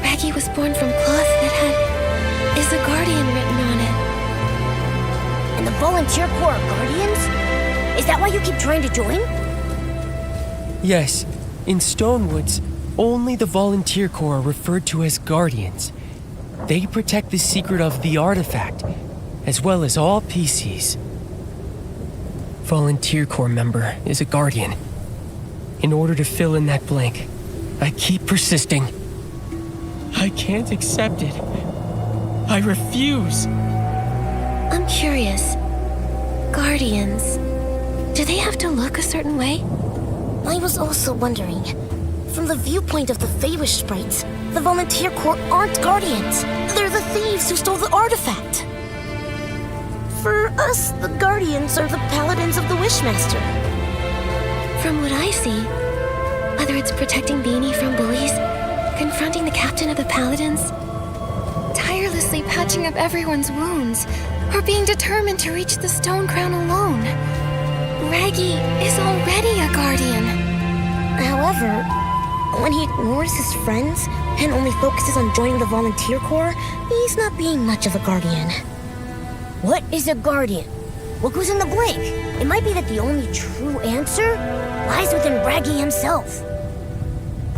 Speaker 1: Raggy was born from cloth that had "Is a Guardian" written on it.
Speaker 18: And the volunteer corps are guardians? Is that why you keep trying to join?
Speaker 6: Yes, in Stonewoods, only the volunteer corps are referred to as guardians. They protect the secret of the artifact, as well as all PCs. Volunteer corps member is a guardian. In order to fill in that blank, I keep persisting. I can't accept it. I refuse.
Speaker 1: I'm curious. Guardians, do they have to look a certain way?
Speaker 2: I was also wondering. From the viewpoint of the Feywish sprites, the volunteer corps aren't guardians. They're the thieves who stole the artifact. For us, the guardians are the paladins of the Wishmaster.
Speaker 1: From what I see, whether it's protecting Beanie from bullies, confronting the captain of the paladins, tirelessly patching up everyone's wounds, or being determined to reach the Stone Crown alone, Raggy is already a guardian.
Speaker 2: However, when he ignores his friends and only focuses on joining the volunteer corps, he's not being much of a guardian.
Speaker 18: What is a guardian? What goes in the blank? It might be that the only true answer lies within Raggy himself.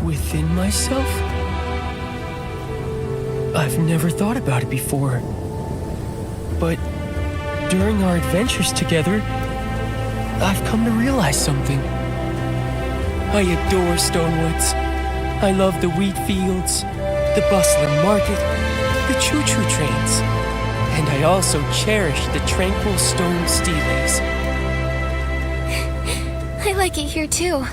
Speaker 6: Within myself? I've never thought about it before. But during our adventures together, I've come to realize something. I adore Stonewoods. I love the wheat fields, the bustling market, the choo-choo trains, and I also cherish the tranquil stone steles.
Speaker 1: I like it here too.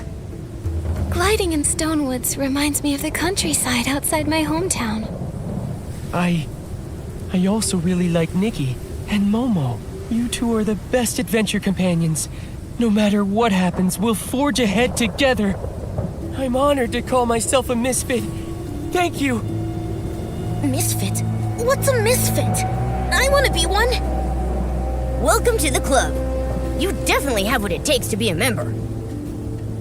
Speaker 1: Gliding in Stonewoods reminds me of the countryside outside my hometown.
Speaker 6: I also really like Nikki and Momo. You two are the best adventure companions. No matter what happens, we'll forge ahead together. I'm honored to call myself a misfit. Thank you.
Speaker 2: Misfit? What's a misfit? I want to be one.
Speaker 18: Welcome to the club. You definitely have what it takes to be a member.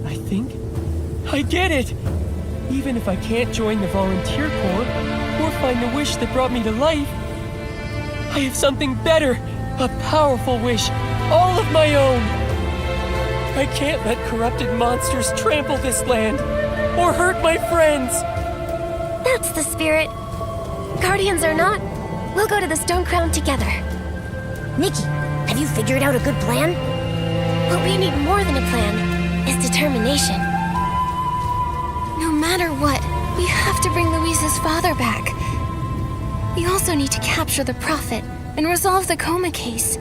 Speaker 6: I think I get it. Even if I can't join the volunteer corps or find the wish that brought me to life, I have something better, a powerful wish all of my own. I can't let corrupted monsters trample this land or hurt my friends.
Speaker 8: That's the spirit. Guardians or not, we'll go to the Stone Crown together.
Speaker 18: Nikki, have you figured out a good plan?
Speaker 8: What we need more than a plan is determination. No matter what, we have to bring Louise's father back. We also need to capture the Prophet and resolve the coma case.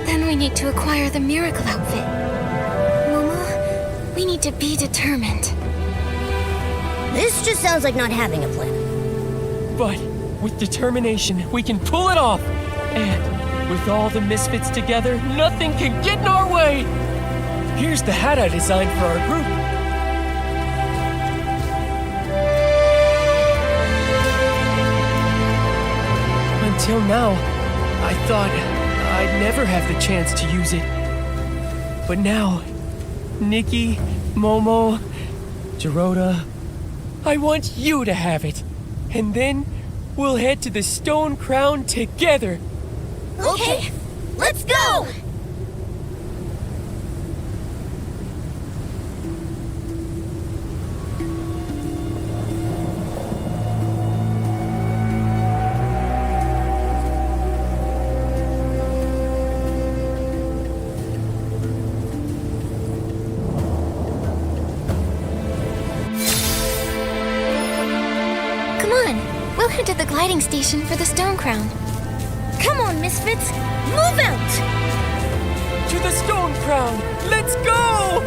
Speaker 8: Then we need to acquire the miracle outfit. Momo, we need to be determined.
Speaker 18: This just sounds like not having a plan.
Speaker 6: But with determination, we can pull it off. And with all the misfits together, nothing can get in our way. Here's the hat I designed for our group. Until now, I thought I'd never have the chance to use it. But now, Nikki, Momo, Dorota, I want you to have it. And then we'll head to the Stone Crown together.
Speaker 18: Okay, let's go!
Speaker 8: We'll head to the gliding station for the Stone Crown.
Speaker 18: Come on, Misfits! Move out!
Speaker 6: To the Stone Crown! Let's go!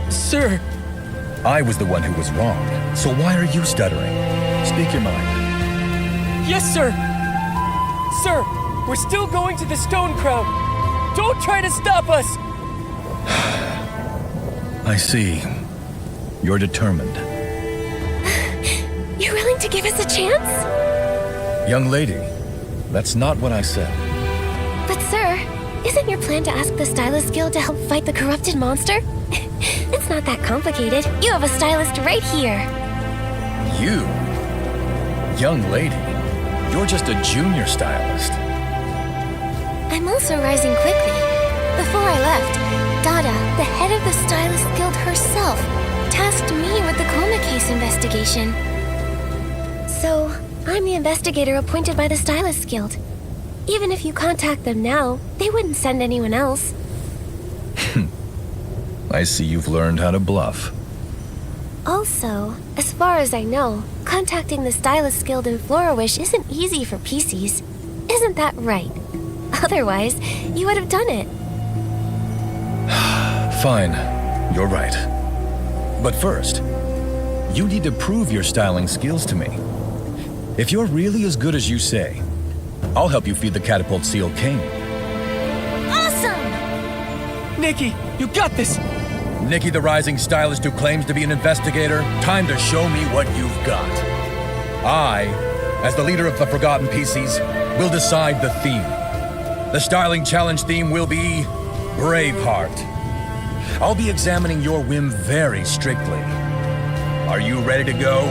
Speaker 6: Sir!
Speaker 12: I was the one who was wrong, so why are you stuttering? Speak your mind.
Speaker 6: Yes, sir! Sir, we're still going to the Stone Crown! Don't try to stop us!
Speaker 12: I see. You're determined.
Speaker 8: You're willing to give us a chance?
Speaker 12: Young lady, that's not what I said.
Speaker 8: But sir, isn't your plan to ask the Stylist Guild to help fight the corrupted monster? It's not that complicated. You have a stylist right here.
Speaker 12: You? Young lady, you're just a junior stylist.
Speaker 8: I'm also rising quickly. Before I left, Dada, the head of the Stylist Guild herself, tasked me with the coma case investigation. So, I'm the investigator appointed by the Stylist Guild. Even if you contact them now, they wouldn't send anyone else.
Speaker 12: I see you've learned how to bluff.
Speaker 8: Also, as far as I know, contacting the Stylist Guild in Florawish isn't easy for PCs. Isn't that right? Otherwise, you would have done it.
Speaker 12: Fine, you're right. But first, you need to prove your styling skills to me. If you're really as good as you say, I'll help you feed the catapult seal king.
Speaker 18: Awesome!
Speaker 6: Nikki, you got this!
Speaker 12: Nikki the rising stylist who claims to be an investigator, time to show me what you've got. I, as the leader of the Forgotten PCs, will decide the theme. The styling challenge theme will be Braveheart. I'll be examining your whim very strictly. Are you ready to go?